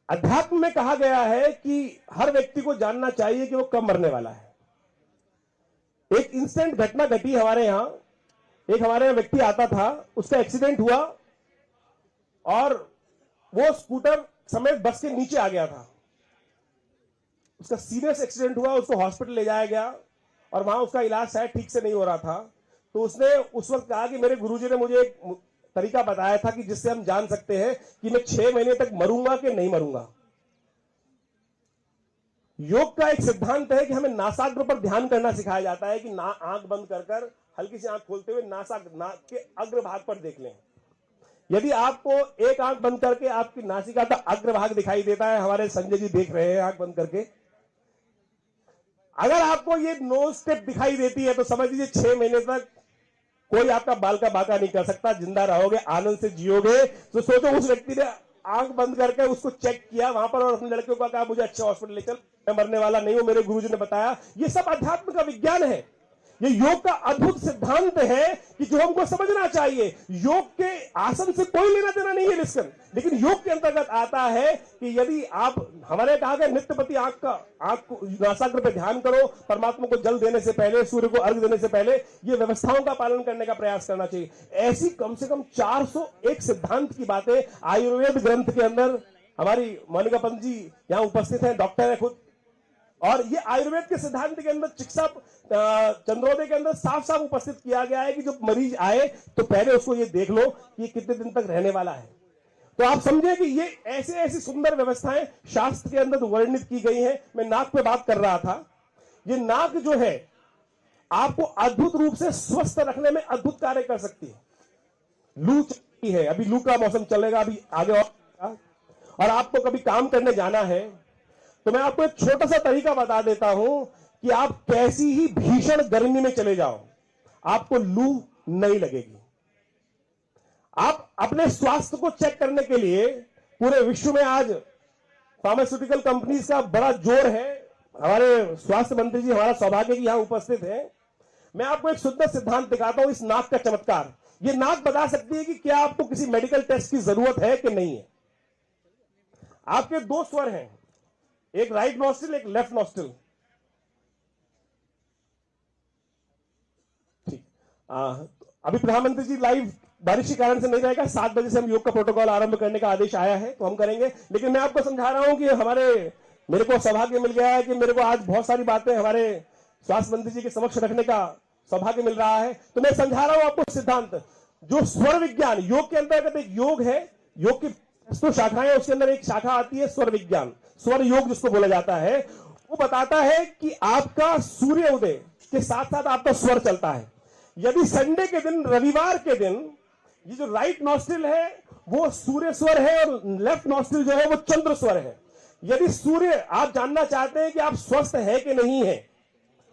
[SPEAKER 1] अध्यात्म में कहा गया है कि हर व्यक्ति को जानना चाहिए कि वो कब मरने वाला है। एक इंस्टेंट घटना घटी हमारे यहां, एक हमारे यहां व्यक्ति आता था, उसका एक्सीडेंट हुआ और वो स्कूटर समेत बस के नीचे आ गया था। उसका सीरियस एक्सीडेंट हुआ, उसको हॉस्पिटल ले जाया गया और वहां उसका इलाज शायद ठीक से नहीं हो रहा था। तो उसने उस वक्त कहा कि मेरे गुरुजी ने मुझे एक तरीका बताया था कि जिससे हम जान सकते हैं कि मैं 6 महीने तक मरूंगा कि नहीं मरूंगा। योग का एक सिद्धांत है कि हमें नासाग्र पर ध्यान करना सिखाया जाता है कि आंख बंद कर हल्की सी आंख खोलते हुए नाक के अग्रभाग पर देख लें। यदि आपको एक आंख बंद करके आपकी नासिका का अग्रभाग दिखाई देता है, हमारे संजय जी देख रहे हैं आंख बंद करके, अगर आपको ये नोज टिप दिखाई देती है तो समझ लीजिए 6 महीने तक कोई आपका बाल का बाका नहीं कर सकता, जिंदा रहोगे, आनंद से जियोगे। तो सोचो उस व्यक्ति ने आंख बंद करके उसको चेक किया वहां पर और अपने लड़के को कहा मुझे अच्छे हॉस्पिटल ले चल, मैं मरने वाला नहीं हूं, मेरे गुरुजी ने बताया। ये सब अध्यात्म का विज्ञान है। ये योग का अद्भुत सिद्धांत है कि जो हमको समझना चाहिए। योग के आसन से कोई लेना देना नहीं है लिस्कन, लेकिन योग के अंतर्गत आता है कि यदि आप, हमारे कहा गया नित्य प्रति आंख को नासाग्र पे ध्यान करो, परमात्मा को जल देने से पहले, सूर्य को अर्घ्य देने से पहले ये व्यवस्थाओं का पालन करने का प्रयास करना चाहिए। ऐसी कम से कम 401 सिद्धांत की बातें आयुर्वेद ग्रंथ के अंदर, हमारी मोनिका पंत जी यहां उपस्थित है, डॉक्टर है खुद, और ये आयुर्वेद के सिद्धांत के अंदर चिकित्सा चंद्रोदय के अंदर साफ साफ उपस्थित किया गया है कि जब मरीज आए तो पहले उसको ये देख लो कि ये कितने दिन तक रहने वाला है। तो आप समझे कि ये ऐसी सुंदर व्यवस्थाएं शास्त्र के अंदर वर्णित की गई हैं। मैं नाक पे बात कर रहा था। ये नाक जो है आपको अद्भुत रूप से स्वस्थ रखने में अद्भुत कार्य कर सकती है। लू चलती है, अभी लू का मौसम चलेगा, अभी आगे और आपको कभी काम करने जाना है तो मैं आपको एक छोटा सा तरीका बता देता हूं कि आप कैसी ही भीषण गर्मी में चले जाओ, आपको लू नहीं लगेगी। आप अपने स्वास्थ्य को चेक करने के लिए पूरे विश्व में आज फार्मास्यूटिकल कंपनीज का बड़ा जोर है। हमारे स्वास्थ्य मंत्री जी, हमारा सौभाग्य की यहां उपस्थित है। मैं आपको एक सुंदर सिद्धांत दिखाता हूं, इस नाक का चमत्कार। ये नाक बता सकती है कि क्या आपको किसी मेडिकल टेस्ट की जरूरत है कि नहीं है। आपके 2 स्वर हैं, एक राइट नॉस्ट्रिल, एक लेफ्ट नॉस्ट्रिल। ठीक। अभी प्रधानमंत्री जी लाइव बारिश के कारण से नहीं रहेगा, 7 बजे से हम योग का प्रोटोकॉल आरंभ करने का आदेश आया है, तो हम करेंगे। लेकिन मैं आपको समझा रहा हूं कि मेरे को सौभाग्य मिल गया है कि मेरे को आज बहुत सारी बातें हमारे स्वास्थ्य मंत्री जी के समक्ष रखने का सौभाग्य मिल रहा है। तो मैं समझा रहा हूं आपको सिद्धांत, जो स्वर विज्ञान, योग के अंतर्गत एक योग है, योग की तो शाखाएं, उसके अंदर एक शाखा आती है स्वर विज्ञान, स्वर योग जिसको बोला जाता है। वो बताता है कि आपका सूर्य उदय के साथ साथ आपका स्वर चलता है। यदि संडे के दिन, रविवार के दिन, ये जो राइट नॉस्ट्रिल है वो सूर्य स्वर है और लेफ्ट नॉस्ट्रिल जो है वो चंद्र स्वर है। यदि सूर्य, आप जानना चाहते हैं कि आप स्वस्थ है कि नहीं है,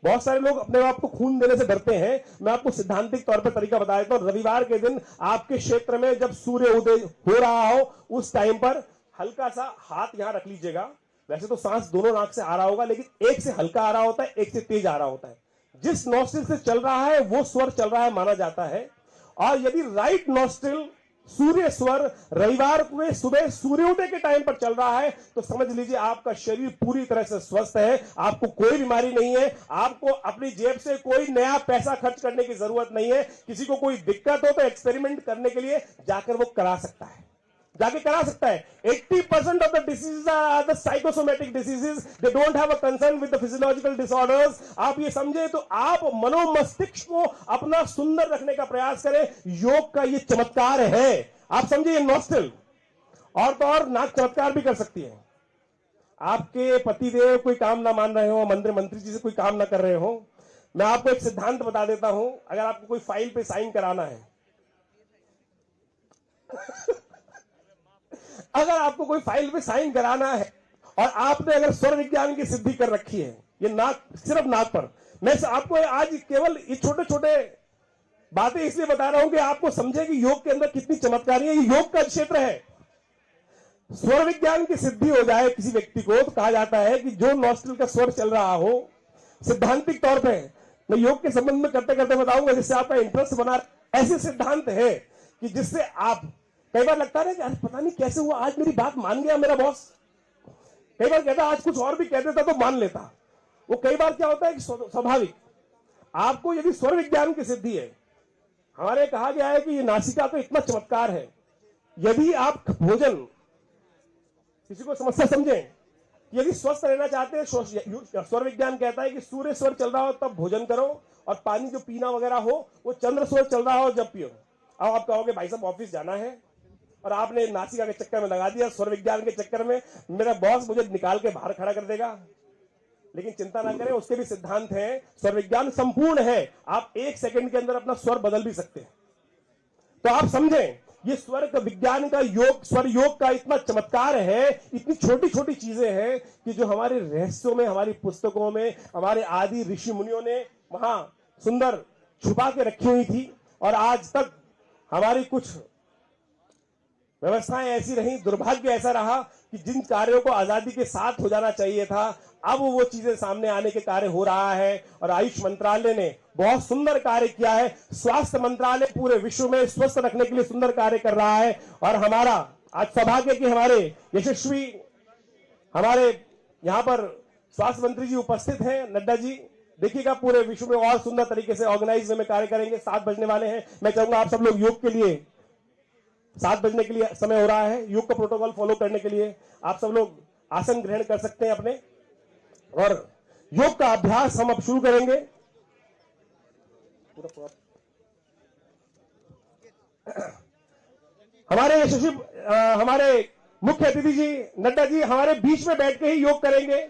[SPEAKER 1] बहुत सारे लोग अपने आप को खून देने से डरते हैं, मैं आपको सिद्धांतिक तौर पर तरीका बता देता हूं। रविवार के दिन आपके क्षेत्र में जब सूर्य उदय हो रहा हो, उस टाइम पर हल्का सा हाथ यहां रख लीजिएगा। वैसे तो सांस दोनों नाक से आ रहा होगा, लेकिन एक से हल्का आ रहा होता है, एक से तेज आ रहा होता है। जिस नॉस्ट्रिल से चल रहा है वो स्वर चल रहा है माना जाता है। और यदि राइट नॉस्ट्रिल सूर्य स्वर रविवार को सुबह सूर्योदय के टाइम पर चल रहा है, तो समझ लीजिए आपका शरीर पूरी तरह से स्वस्थ है, आपको कोई बीमारी नहीं है, आपको अपनी जेब से कोई नया पैसा खर्च करने की जरूरत नहीं है। किसी को कोई दिक्कत हो तो एक्सपेरिमेंट करने के लिए जाकर वो करा सकता है, जाके करा सकता है। 80% of the diseases are the psychosomatic diseases, they don't have a concern with the physiological disorders. आप ये समझे तो आप मनोमस्तिष्क को अपना सुंदर रखने का प्रयास करें। योग का ये चमत्कार है, आप समझे। ये नॉस्ट्रिल और तो और नाक चमत्कार भी कर सकती है। आपके पतिदेव कोई काम ना मान रहे हो, मंत्री जी से कोई काम ना कर रहे हो, मैं आपको एक सिद्धांत बता देता हूं। अगर आपको कोई फाइल पे साइन कराना है अगर आपको कोई फाइल पे साइन कराना है और आपने अगर स्वर विज्ञान की सिद्धि कर रखी है, ये नाक, सिर्फ नाक पर, मैं आपको आज केवल ये छोटे छोटे बातें इसलिए बता रहा हूं कि आपको समझे कि योग के अंदर कितनी चमत्कारी है। ये योग का क्षेत्र है। स्वर विज्ञान की सिद्धि हो जाए किसी व्यक्ति को, तो कहा जाता है कि जो नॉस्ट्रिल का स्वर चल रहा हो, सिद्धांतिक तौर पर मैं योग के संबंध में करते करते बताऊंगा जिससे आपका इंटरेस्ट बना। ऐसे सिद्धांत है कि जिससे आप, कई बार लगता है कि अरे पता नहीं कैसे हुआ, आज मेरी बात मान गया मेरा बॉस। कई बार कहता आज कुछ और भी कह देता तो मान लेता। वो कई बार क्या होता है कि स्वाभाविक, आपको यदि स्वर विज्ञान की सिद्धि है, हमारे कहा गया है कि ये नासिका तो इतना चमत्कार है। यदि आप भोजन, किसी को समस्या समझें, यदि स्वस्थ रहना चाहते हैं, स्वर विज्ञान कहता है कि सूर्य स्वर चल रहा हो तब भोजन करो, और पानी जो पीना वगैरह हो वो चंद्र स्वर चल रहा हो जब पियो। अब आप कहोगे भाई साहब ऑफिस जाना है और आपने नासिका के चक्कर में लगा दिया, स्वर विज्ञान के चक्कर में मेरा बॉस मुझे निकाल के बाहर खड़ा कर देगा। लेकिन चिंता ना करें, उसके भी सिद्धांत हैं। स्वर विज्ञान संपूर्ण है, आप 1 सेकंड के अंदर अपना स्वर बदल भी सकते हैं। तो आप समझें, ये स्वर का विज्ञान का योग, स्वर योग का इतना चमत्कार है, इतनी छोटी छोटी चीजें हैं कि जो हमारे रहस्यों में, हमारी पुस्तकों में, हमारे आदि ऋषि मुनियों ने वहां सुंदर छुपा के रखी हुई थी। और आज तक हमारी कुछ व्यवस्थाएं ऐसी रही, दुर्भाग्य ऐसा रहा कि जिन कार्यों को आजादी के साथ हो जाना चाहिए था, अब वो चीजें सामने आने के कार्य हो रहा है। और आयुष मंत्रालय ने बहुत सुंदर कार्य किया है। स्वास्थ्य मंत्रालय पूरे विश्व में स्वस्थ रखने के लिए सुंदर कार्य कर रहा है। और हमारा आज सौभाग्य कि हमारे यशस्वी, हमारे यहां पर स्वास्थ्य मंत्री जी उपस्थित हैं, नड्डा जी। देखिएगा पूरे विश्व में और सुंदर तरीके से ऑर्गेनाइज में कार्य करेंगे। 7 बजने वाले हैं, मैं चाहूंगा आप सब लोग योग के लिए, 7 बजने के लिए समय हो रहा है, योग का प्रोटोकॉल फॉलो करने के लिए आप सब लोग आसन ग्रहण कर सकते हैं अपने, और योग का अभ्यास हम अब शुरू करेंगे। हमारे यशस्वी, हमारे मुख्य अतिथि जी नड्डा जी हमारे बीच में बैठ के ही योग करेंगे।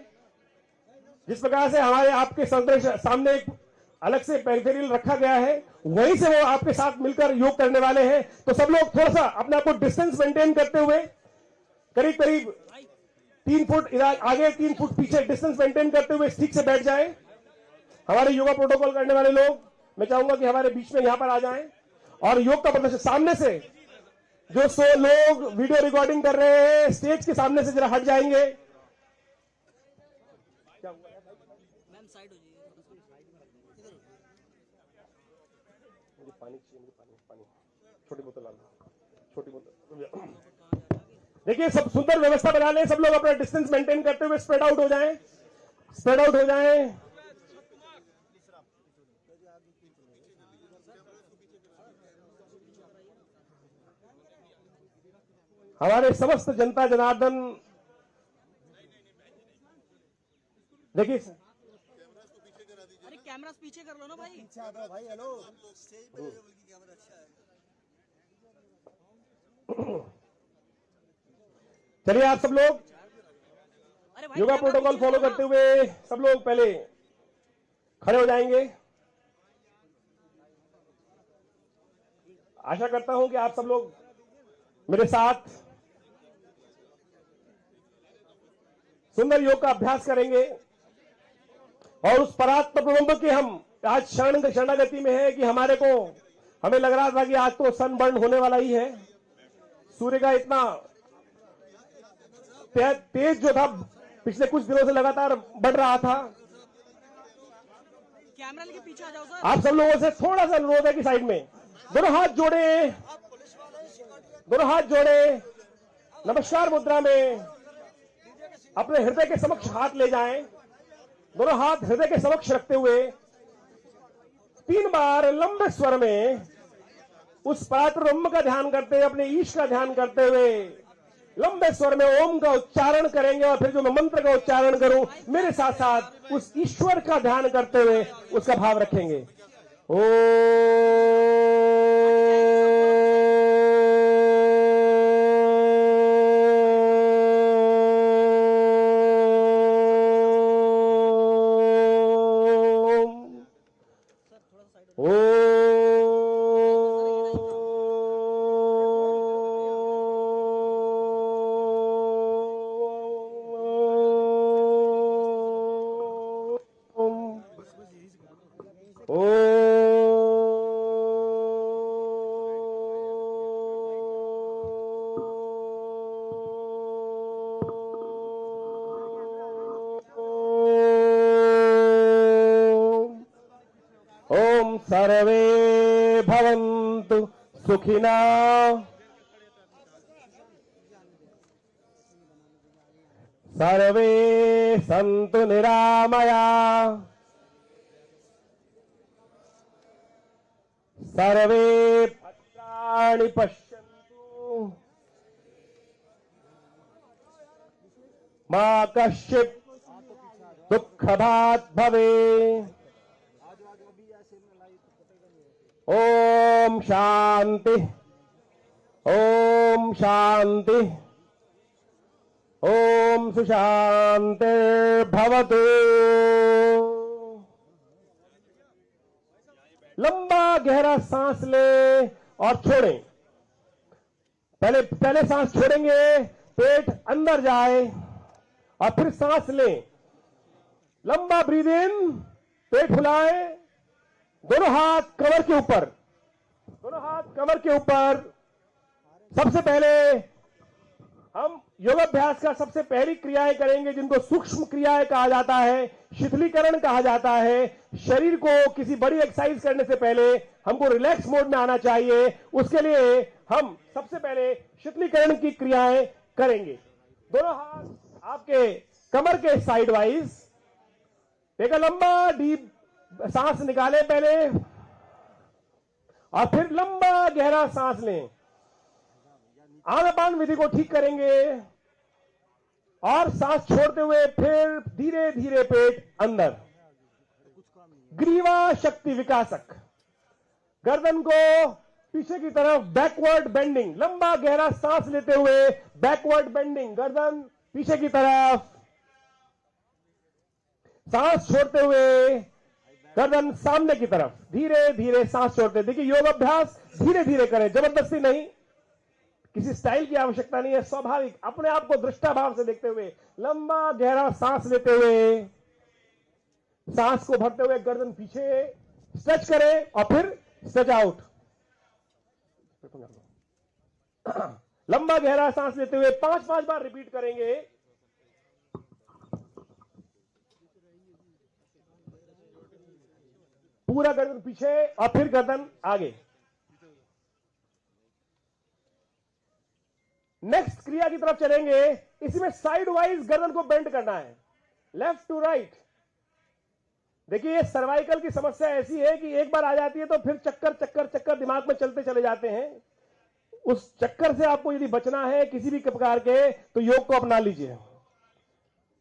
[SPEAKER 1] जिस प्रकार से हमारे आपके सामने एक अलग से पेरिफेरल रखा गया है, वहीं से वो आपके साथ मिलकर योग करने वाले हैं। तो सब लोग थोड़ा सा अपने आप को डिस्टेंस मेंटेन करते हुए, करीब करीब 3 फुट आगे 3 फुट पीछे डिस्टेंस मेंटेन करते हुए ठीक से बैठ जाएं। हमारे योगा प्रोटोकॉल करने वाले लोग, मैं चाहूंगा कि हमारे बीच में यहां पर आ जाएं और योग का प्रदर्शन। सामने से जो 100 लोग वीडियो रिकॉर्डिंग कर रहे हैं, स्टेज के सामने से जरा हट जाएंगे। पानी चाहिए, मुझे पानी, छोटी बोतल ला, छोटी बोतल। देखिए सब सुंदर व्यवस्था बना लें, सब लोग अपना डिस्टेंस मेंटेन करते हुए स्प्रेड आउट हो जाएं, स्प्रेड आउट हो जाएं। हमारे समस्त जनता जनार्दन, देखिए
[SPEAKER 3] अरे कैमरा पीछे कर लो ना भाई। पीछे आ जाओ भाई। हेलो कैमरा अच्छा है।
[SPEAKER 1] चलिए आप सब लोग
[SPEAKER 3] अरे भाई
[SPEAKER 1] योगा
[SPEAKER 3] कैमरा
[SPEAKER 1] प्रोटोकॉल
[SPEAKER 3] पीछे
[SPEAKER 1] फॉलो
[SPEAKER 3] करो ना।
[SPEAKER 1] करते हुए सब लोग पहले खड़े हो जाएंगे। आशा करता हूं कि आप सब लोग मेरे साथ सुंदर योग का अभ्यास करेंगे और उस परात्पर ब्रह्म के हम आज शरणागति में है कि हमें लग रहा था कि आज तो सन बर्न होने वाला ही है। सूर्य का इतना तेज जो था पिछले कुछ दिनों से लगातार बढ़ रहा था।
[SPEAKER 3] कैमरा लेके पीछे आ जाओ सर।
[SPEAKER 1] आप सब लोगों से थोड़ा सा अनुरोध है कि साइड में दोनों हाथ जोड़े, दोनों हाथ जोड़े, नमस्कार मुद्रा में अपने हृदय के समक्ष हाथ ले जाएं। दोनों हाथ हृदय के समक्ष रखते हुए 3 बार लंबे स्वर में उस परात्पर ब्रह्म का ध्यान करते हुए, अपने ईश का ध्यान करते हुए लंबे स्वर में ओम का उच्चारण करेंगे और फिर जो मैं मंत्र का उच्चारण करूं मेरे साथ साथ उस ईश्वर का ध्यान करते हुए उसका भाव रखेंगे। ओम सर्वे भवन्तु सुखिनः, सर्वे सन्तु निरामयाः, सर्वे भद्राणि पश्यन्तु, मा कश्चित् दुःखभाग् भवेत्। ओम शांति, ओम शांति, ओम सुशांतिर्भवतु। लंबा गहरा सांस लें और छोड़ें। पहले सांस छोड़ेंगे, पेट अंदर जाए और फिर सांस लें। लंबा ब्रीद इन, पेट फुलाएं, दोनों हाथ कमर के ऊपर, दोनों हाथ कमर के ऊपर। सबसे पहले हम योगाभ्यास का सबसे पहली क्रियाएं करेंगे जिनको सूक्ष्म क्रियाएं कहा जाता है, शिथिलीकरण कहा जाता है। शरीर को किसी बड़ी एक्सरसाइज करने से पहले हमको रिलैक्स मोड में आना चाहिए। उसके लिए हम सबसे पहले शिथिलीकरण की क्रियाएं करेंगे। दोनों हाथ आपके कमर के साइड वाइज। एक लंबा डीप सांस निकालें पहले और फिर लंबा गहरा सांस लें। आनापान विधि को ठीक करेंगे और सांस छोड़ते हुए फिर धीरे धीरे पेट अंदर। ग्रीवा शक्ति विकासक, गर्दन को पीछे की तरफ बैकवर्ड बेंडिंग। लंबा गहरा सांस लेते हुए बैकवर्ड बेंडिंग, गर्दन पीछे की तरफ। सांस छोड़ते हुए गर्दन सामने की तरफ, धीरे धीरे सांस छोड़ते। देखिए योग अभ्यास धीरे धीरे करें, जबरदस्ती नहीं, किसी स्टाइल की आवश्यकता नहीं है, स्वाभाविक अपने आप को दृष्टा भाव से देखते हुए लंबा गहरा सांस लेते हुए सांस को भरते हुए गर्दन पीछे स्ट्रेच करें और फिर स्ट्रेच आउट। लंबा गहरा सांस लेते हुए 5-5 बार रिपीट करेंगे। पूरा गर्दन पीछे और फिर गर्दन आगे। नेक्स्ट क्रिया की तरफ चलेंगे। इसी में साइड वाइज गर्दन को बेंड करना है, लेफ्ट टू राइट। देखिए ये सर्वाइकल की समस्या ऐसी है कि एक बार आ जाती है तो फिर चक्कर चक्कर चक्कर दिमाग में चलते चले जाते हैं। उस चक्कर से आपको यदि बचना है किसी भी प्रकार के, तो योग को अपना लीजिए।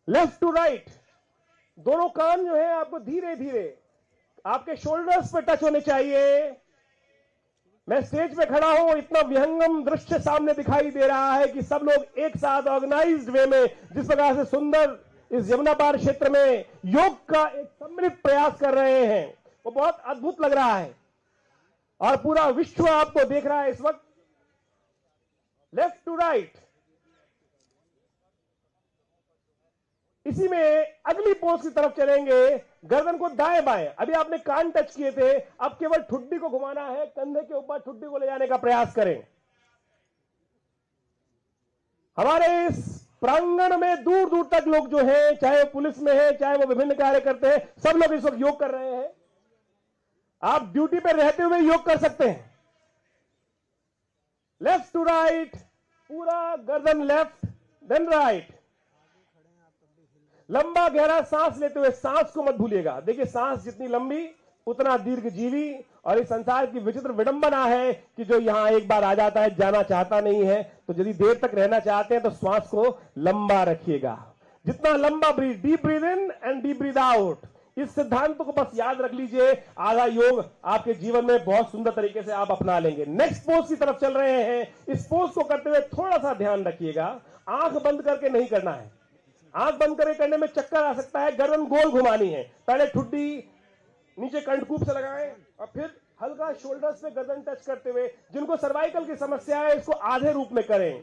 [SPEAKER 1] लेफ्ट टू राइट, दोनों कान जो है आपको धीरे धीरे आपके शोल्डर्स पे टच होने चाहिए। मैं स्टेज पे खड़ा हूं, इतना विहंगम दृश्य सामने दिखाई दे रहा है कि सब लोग एक साथ ऑर्गेनाइज्ड वे में जिस प्रकार से सुंदर इस यमुना पार क्षेत्र में योग का एक सम्मिलित प्रयास कर रहे हैं, वो बहुत अद्भुत लग रहा है और पूरा विश्व आपको देख रहा है इस वक्त। लेफ्ट टू राइट, इसी में अगली पोज की तरफ चलेंगे। गर्दन को दाएं बाएं, अभी आपने कान टच किए थे, अब केवल ठुड्डी को घुमाना है, कंधे के ऊपर ठुड्डी को ले जाने का प्रयास करें। हमारे इस प्रांगण में दूर दूर तक लोग जो हैं, चाहे वो पुलिस में है, चाहे वो विभिन्न कार्य करते हैं, सब लोग इस वक्त योग कर रहे हैं। आप ड्यूटी पर रहते हुए योग कर सकते हैं। लेफ्ट टू राइट, पूरा गर्दन लेफ्ट देन राइट। लंबा गहरा सांस लेते हुए, सांस को मत भूलिएगा। देखिए सांस जितनी लंबी उतना दीर्घ जीवी, और इस संसार की विचित्र विडंबना है कि जो यहां एक बार आ जाता है जाना चाहता नहीं है। तो यदि देर तक रहना चाहते हैं तो श्वास को लंबा रखिएगा, जितना लंबा breath, deep breath in and deep breath out. इस सिद्धांत को बस याद रख लीजिए, आधा योग आपके जीवन में बहुत सुंदर तरीके से आप अपना लेंगे। नेक्स्ट पोज की तरफ चल रहे हैं। इस पोज को करते हुए थोड़ा सा ध्यान रखिएगा, आंख बंद करके नहीं करना है। आंख बंद करके करने में चक्कर आ सकता है। गर्दन गोल घुमानी है, पहले ठुड्डी नीचे कंठकूप से लगाएं और फिर हल्का शोल्डर्स पे गर्दन टच करते हुए। जिनको सर्वाइकल की समस्या है इसको आधे रूप में करें,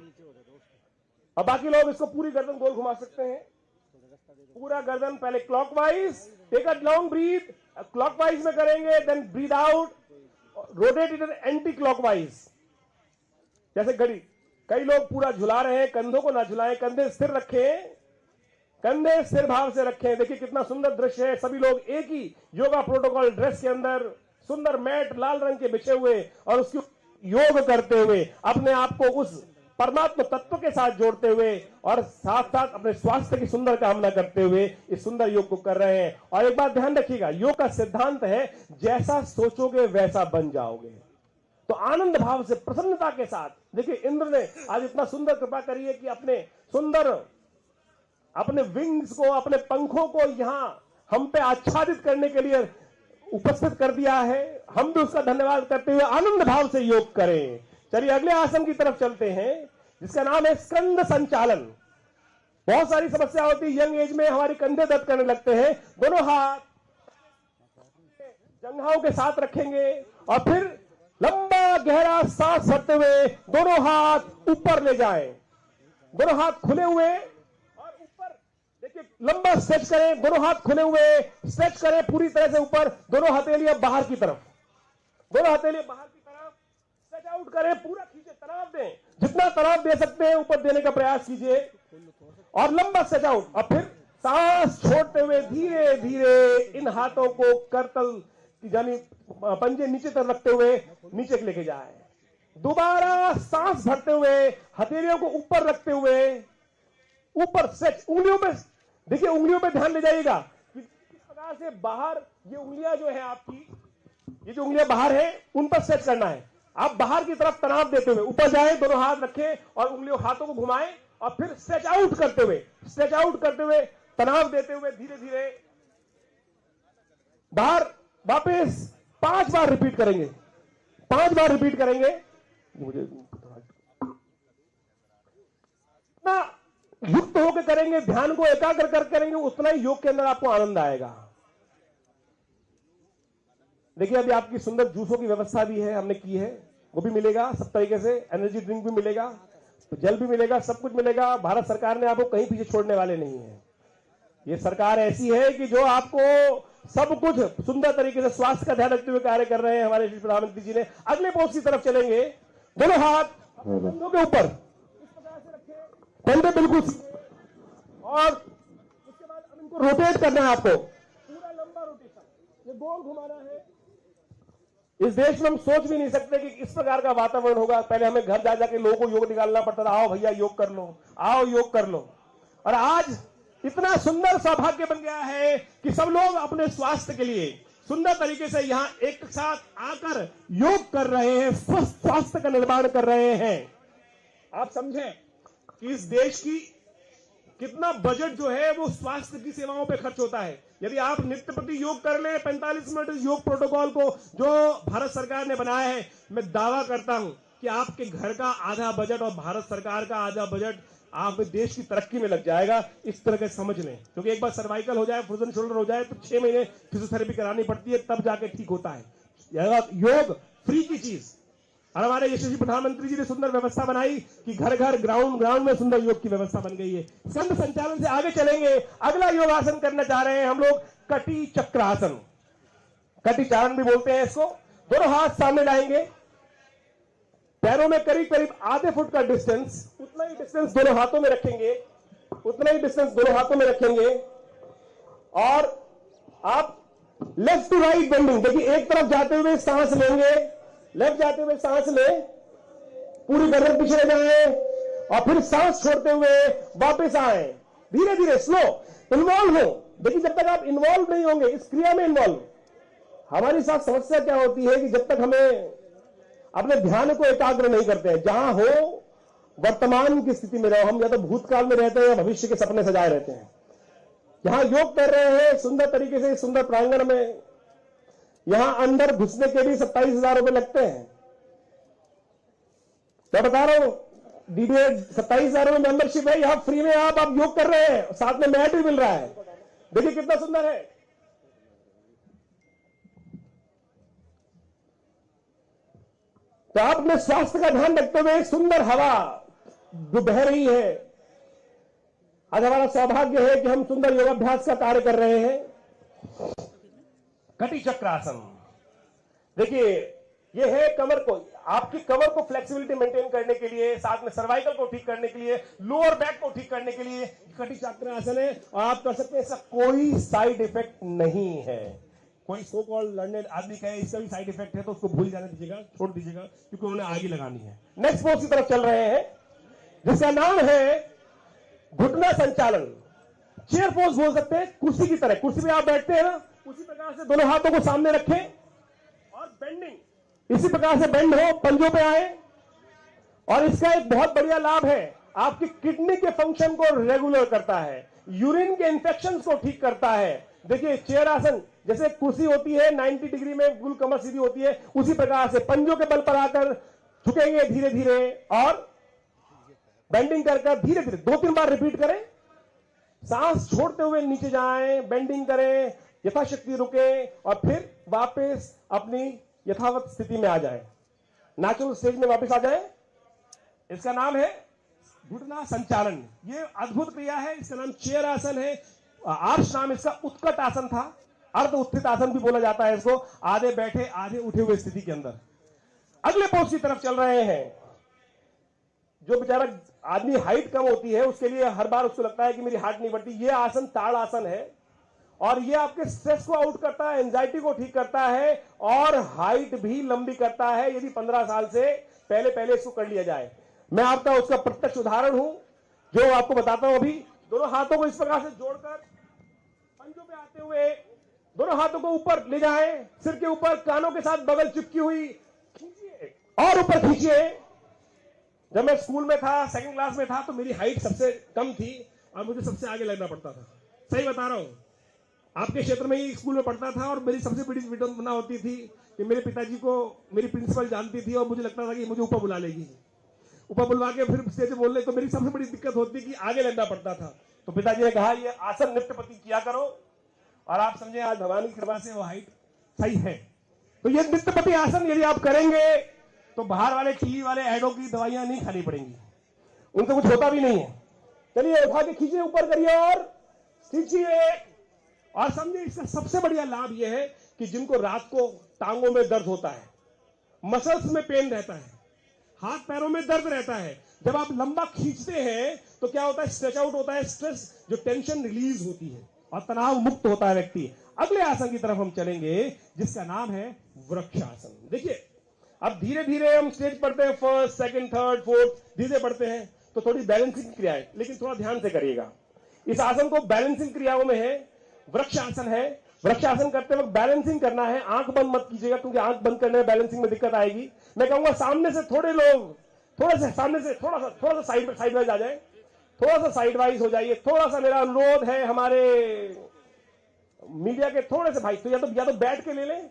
[SPEAKER 1] और बाकी लोग इसको पूरी गर्दन गोल घुमा सकते हैं। पूरा गर्दन पहले clockwise, take a long breath, clockwise में करेंगे, then breath out, rotate it anti clockwise, जैसे घड़ी। कई लोग पूरा झुला रहे हैं, कंधों को ना झुलाएं, कंधे स्थिर रखें, कंधे स्थिर भाव से रखें। देखिए कितना सुंदर दृश्य है, सभी लोग एक ही योगा प्रोटोकॉल ड्रेस के अंदर, सुंदर मैट लाल रंग के बिछे हुए, और उसकी योग करते हुए अपने आप को उस परमात्मा तत्व के साथ जोड़ते हुए और साथ साथ अपने स्वास्थ्य की सुंदर कामना करते हुए इस सुंदर योग को कर रहे हैं। और एक बात ध्यान रखिएगा, योग का सिद्धांत है जैसा सोचोगे वैसा बन जाओगे। तो आनंद भाव से, प्रसन्नता के साथ, देखिए इंद्र ने आज इतना सुंदर कृपा करी है कि अपने विंग्स को, अपने पंखों को यहां हम पे आच्छादित करने के लिए उपस्थित कर दिया है। हम भी उसका धन्यवाद करते हुए आनंद भाव से योग करें। चलिए अगले आसन की तरफ चलते हैं, जिसका नाम है स्कंद संचालन। बहुत सारी समस्या होती है यंग एज में, हमारी कंधे दर्द करने लगते हैं। दोनों हाथ जंघाओं के साथ रखेंगे और फिर लंबा गहरा सांस भरते हुए दोनों हाथ ऊपर ले जाएं, दोनों हाथ खुले हुए और ऊपर। देखिए लंबा स्ट्रेच करें, दोनों हाथ खुले हुए स्ट्रेच करें पूरी तरह से ऊपर। दोनों हथेलियां बाहर की तरफ, दोनों हथेलियां बाहर की तरफ स्ट्रेच आउट करें, पूरा खींचे, तनाव दें, जितना तनाव दे सकते हैं ऊपर देने का प्रयास कीजिए और लंबा स्ट्रेच आउट। और फिर सांस छोड़ते हुए धीरे धीरे इन हाथों को करतल यानी पंजे नीचे तरफ रखते हुए नीचे लेके जाए। दोबारा सांस भरते हुए हथेलियों को ऊपर रखते हुए ऊपर स्ट्रेच। उंगलियों पे देखिए, उंगलियों पे ध्यान ले जाइएगा कि किस प्रकार से बाहर ये उंगलियां जो है आपकी, ये जो उंगलियां बाहर है उन पर स्ट्रेच करना है। आप बाहर की तरफ तनाव देते हुए ऊपर जाए, दोनों हाथ रखें और उंगलियों हाथों को घुमाएं और फिर स्ट्रेच आउट करते हुए तनाव देते हुए धीरे धीरे बाहर वापस 5 बार रिपीट करेंगे, 5 बार रिपीट करेंगे। मुझे इतना युक्त होकर करेंगे, ध्यान को एकाग्र कर करेंगे, उतना ही योग के अंदर आपको आनंद आएगा। देखिए अभी आपकी सुंदर जूसों की व्यवस्था भी है, हमने की है, वो भी मिलेगा सब तरीके से। एनर्जी ड्रिंक भी मिलेगा, तो जल भी मिलेगा, सब कुछ मिलेगा। भारत सरकार ने आपको कहीं पीछे छोड़ने वाले नहीं है। ये सरकार ऐसी है कि जो आपको सब कुछ सुंदर तरीके से स्वास्थ्य का ध्यान रखते हुए कार्य कर रहे हैं हमारे प्रधानमंत्री जी ने। अगले पोस्ट की तरफ चलेंगे, दोनों हाथ कंधों के ऊपर इस प्रकार से रखें, कंधे बिल्कुल, और उसके बाद अब इनको रोटेट करना है आपको, पूरा लंबा रोटेशन, ये गोल घुमाना है। इस देश में हम सोच भी नहीं सकते कि इस प्रकार का वातावरण होगा। पहले हमें घर जा जाके लोगों को योग निकालना पड़ता था, आओ भैया योग कर लो, आओ योग कर लो। और आज इतना सुंदर सौभाग्य बन गया है कि सब लोग अपने स्वास्थ्य के लिए सुंदर तरीके से यहां एक साथ आकर योग कर रहे हैं, स्वस्थ स्वास्थ्य का निर्माण कर रहे हैं। आप समझें कि इस देश की कितना बजट जो है वो स्वास्थ्य की सेवाओं पे खर्च होता है। यदि आप नित्य प्रति योग कर ले 45 मिनट योग प्रोटोकॉल को जो भारत सरकार ने बनाया है, मैं दावा करता हूं कि आपके घर का आधा बजट और भारत सरकार का आधा बजट आप देश की तरक्की में लग जाएगा। इस तरह के समझ लें, क्योंकि एक बार सर्वाइकल हो जाए, फ्रोजन शोल्डर हो जाए तो 6 महीने फिजियोथेरेपी करानी पड़ती है, तब जाके ठीक होता है। योग फ्री की चीज। और हमारे यशस्वी प्रधानमंत्री जी ने सुंदर व्यवस्था बनाई कि घर घर ग्राउंड में सुंदर योग की व्यवस्था बन गई है। स्कंद संचालन से आगे चलेंगे। अगला योगासन करना चाह रहे हैं हम लोग, कटी चक्रासन। कटी चारण भी बोलते हैं इसको। दोनों हाथ सामने लाएंगे, पैरों में करीब करीब आधे फुट का डिस्टेंस, उतना ही डिस्टेंस दोनों हाथों में रखेंगे, उतना ही डिस्टेंस दोनों हाथों में रखेंगे। और आप लेफ्ट टू राइट बेंडिंग, देखिए एक तरफ जाते हुए सांस लेंगे, लेफ्ट जाते हुए सांस लें, पूरी गर्दन पीछे ले जाए और फिर सांस छोड़ते हुए वापस आए, धीरे धीरे स्लो। इन्वॉल्व हो, देखिए जब तक आप इन्वॉल्व नहीं होंगे इस क्रिया में, इन्वॉल्व, हमारी साथ समस्या क्या होती है कि जब तक हमें अपने ध्यान को एकाग्र नहीं करते हैं, जहां हो वर्तमान की स्थिति में रहो, हम या तो भूतकाल में रहते हैं या भविष्य के सपने सजाए रहते हैं। यहां योग कर रहे हैं सुंदर तरीके से, सुंदर प्रांगण में, यहां अंदर घुसने के भी 27,000 रुपए लगते हैं। मैं बता रहा हूं, डीडीए 27,000 रुपए मेंबरशिप है, यहां फ्री में आप योग कर रहे हैं, साथ में मैट भी मिल रहा है। देखिए कितना सुंदर है। तो आप अपने स्वास्थ्य का ध्यान रखते हुए सुंदर हवा जो बह रही है, आज हमारा सौभाग्य है कि हम सुंदर योगाभ्यास का कार्य कर रहे हैं। कटी चक्रासन, देखिए ये है कमर को, आपकी कमर को फ्लेक्सिबिलिटी मेंटेन करने के लिए, साथ में सर्वाइकल को ठीक करने के लिए, लोअर बैक को ठीक करने के लिए कटी चक्रासन है। और आप कर सकते हैं, इसका कोई साइड इफेक्ट नहीं है। कोई सो कॉल्ड लर्नेड आदमी कहे इसका भी साइड इफेक्ट है तो उसको भूल जाने दीजिएगा, छोड़ दीजिएगा, क्योंकि उन्हें आगे लगानी है। नेक्स्ट पोज की तरफ चल रहे हैं जिसका नाम है घुटना संचालन। चेयर पोज बोल सकते हैं, कुर्सी की तरह। कुर्सी पे आप बैठते हैं ना, उसी प्रकार से दोनों हाथों को सामने रखें और बेंडिंग इसी प्रकार से बेंड हो, पंजों पे आए। और इसका एक बहुत बढ़िया लाभ है, आपकी किडनी के फंक्शन को रेगुलर करता है, यूरिन के इंफेक्शंस को ठीक करता है। देखिए चेयर आसन, जैसे कुर्सी होती है 90 डिग्री में गुल कमर सीधी होती है, उसी प्रकार से पंजों के बल पर आकर झुकेंगे धीरे धीरे और बेंडिंग कर धीरे धीरे 2-3 बार रिपीट करें। सांस छोड़ते हुए नीचे जाएं, बेंडिंग करें, यथाशक्ति रुके और फिर वापस अपनी यथावत स्थिति में आ जाएं, नेचुरल स्टेज में वापस आ जाएं। इसका नाम है घुटना संचालन। ये अद्भुत क्रिया है, इसका नाम चेयर आसन है। आर्ष नाम इसका उत्कट आसन था, अर्ध उत्थित आसन भी बोला जाता है इसको, आधे बैठे आधे उठे हुए स्थिति के अंदर। अगले पोज की तरफ चल रहे हैं। जो बेचारा आदमी हाइट कम होती है उसके लिए हर बार उसको लगता है कि मेरी हाइट नहीं बढ़ती, ये आसन ताड़ आसन है और ये आपके स्ट्रेस को आउट करता है, एंजाइटी को ठीक करता है और हाइट भी लंबी करता है, यदि 15 साल से पहले इसको कर लिया जाए। मैं आपका उसका प्रत्यक्ष उदाहरण हूं जो आपको बताता हूं अभी। दोनों हाथों को इस प्रकार से जोड़कर पंजों पे आते हुए दोनों हाथों को ऊपर ले जाएं, सिर के ऊपर, कानों के साथ बगल चिपकी हुई खींचिए और ऊपर खींचिए। जब मैं स्कूल में था, 2nd क्लास में था, तो मेरी हाइट सबसे कम थी और मुझे सबसे आगे लगना पड़ता था। सही बता रहा हूं, आपके क्षेत्र में ही स्कूल में पढ़ता था और मेरी सबसे बड़ी विडंबना होती थी कि मेरे पिताजी को मेरी प्रिंसिपल जानती थी और मुझे लगता था कि मुझे ऊपर बुला लेगी, ऊपर बुलवा के फिर स्टेज बोलने। तो मेरी सबसे बड़ी दिक्कत होती कि आगे लगना पड़ता था। तो पिताजी ने कहा ये आसन नित्य प्रति किया करो और आप समझे आज भगवान की कृपा से वो हाइट सही है। तो ये नित्य प्रति आसन यदि आप करेंगे तो बाहर वाले टीवी वाले एडों की दवाइयां नहीं खानी पड़ेंगी, उनसे कुछ होता भी नहीं है। चलिए उठा के खींचिए, ऊपर करिए और खींचिए। और समझिए इसका सबसे बढ़िया लाभ यह है कि जिनको रात को टांगों में दर्द होता है, मसल्स में पेन रहता है, हाथ पैरों में दर्द रहता है, जब आप लंबा खींचते हैं तो क्या होता है, स्ट्रेच आउट होता है, स्ट्रेस जो टेंशन रिलीज होती है और तनाव मुक्त होता है व्यक्ति। अगले आसन की तरफ हम चलेंगे जिसका नाम है वृक्षासन। देखिए अब धीरे धीरे हम स्टेज पढ़ते हैं, फर्स्ट सेकंड थर्ड फोर्थ धीरे पढ़ते हैं, तो थोड़ी बैलेंसिंग क्रिया है, लेकिन थोड़ा ध्यान से करिएगा। इस आसन को बैलेंसिंग क्रियाओं में है, वृक्षासन है। वृक्षासन करते वक्त बैलेंसिंग करना है, आंख बंद मत कीजिएगा क्योंकि आंख बंद करने में बैलेंसिंग में दिक्कत आएगी। मैं कहूंगा सामने से थोड़े लोग सामने से थोड़ा सा साइड वाइज आ जाए, थोड़ा सा साइड वाइज हो जाइए। थोड़ा सा मेरा अनुरोध है हमारे मीडिया के थोड़े से भाई, तो या तो बैठ के ले लें,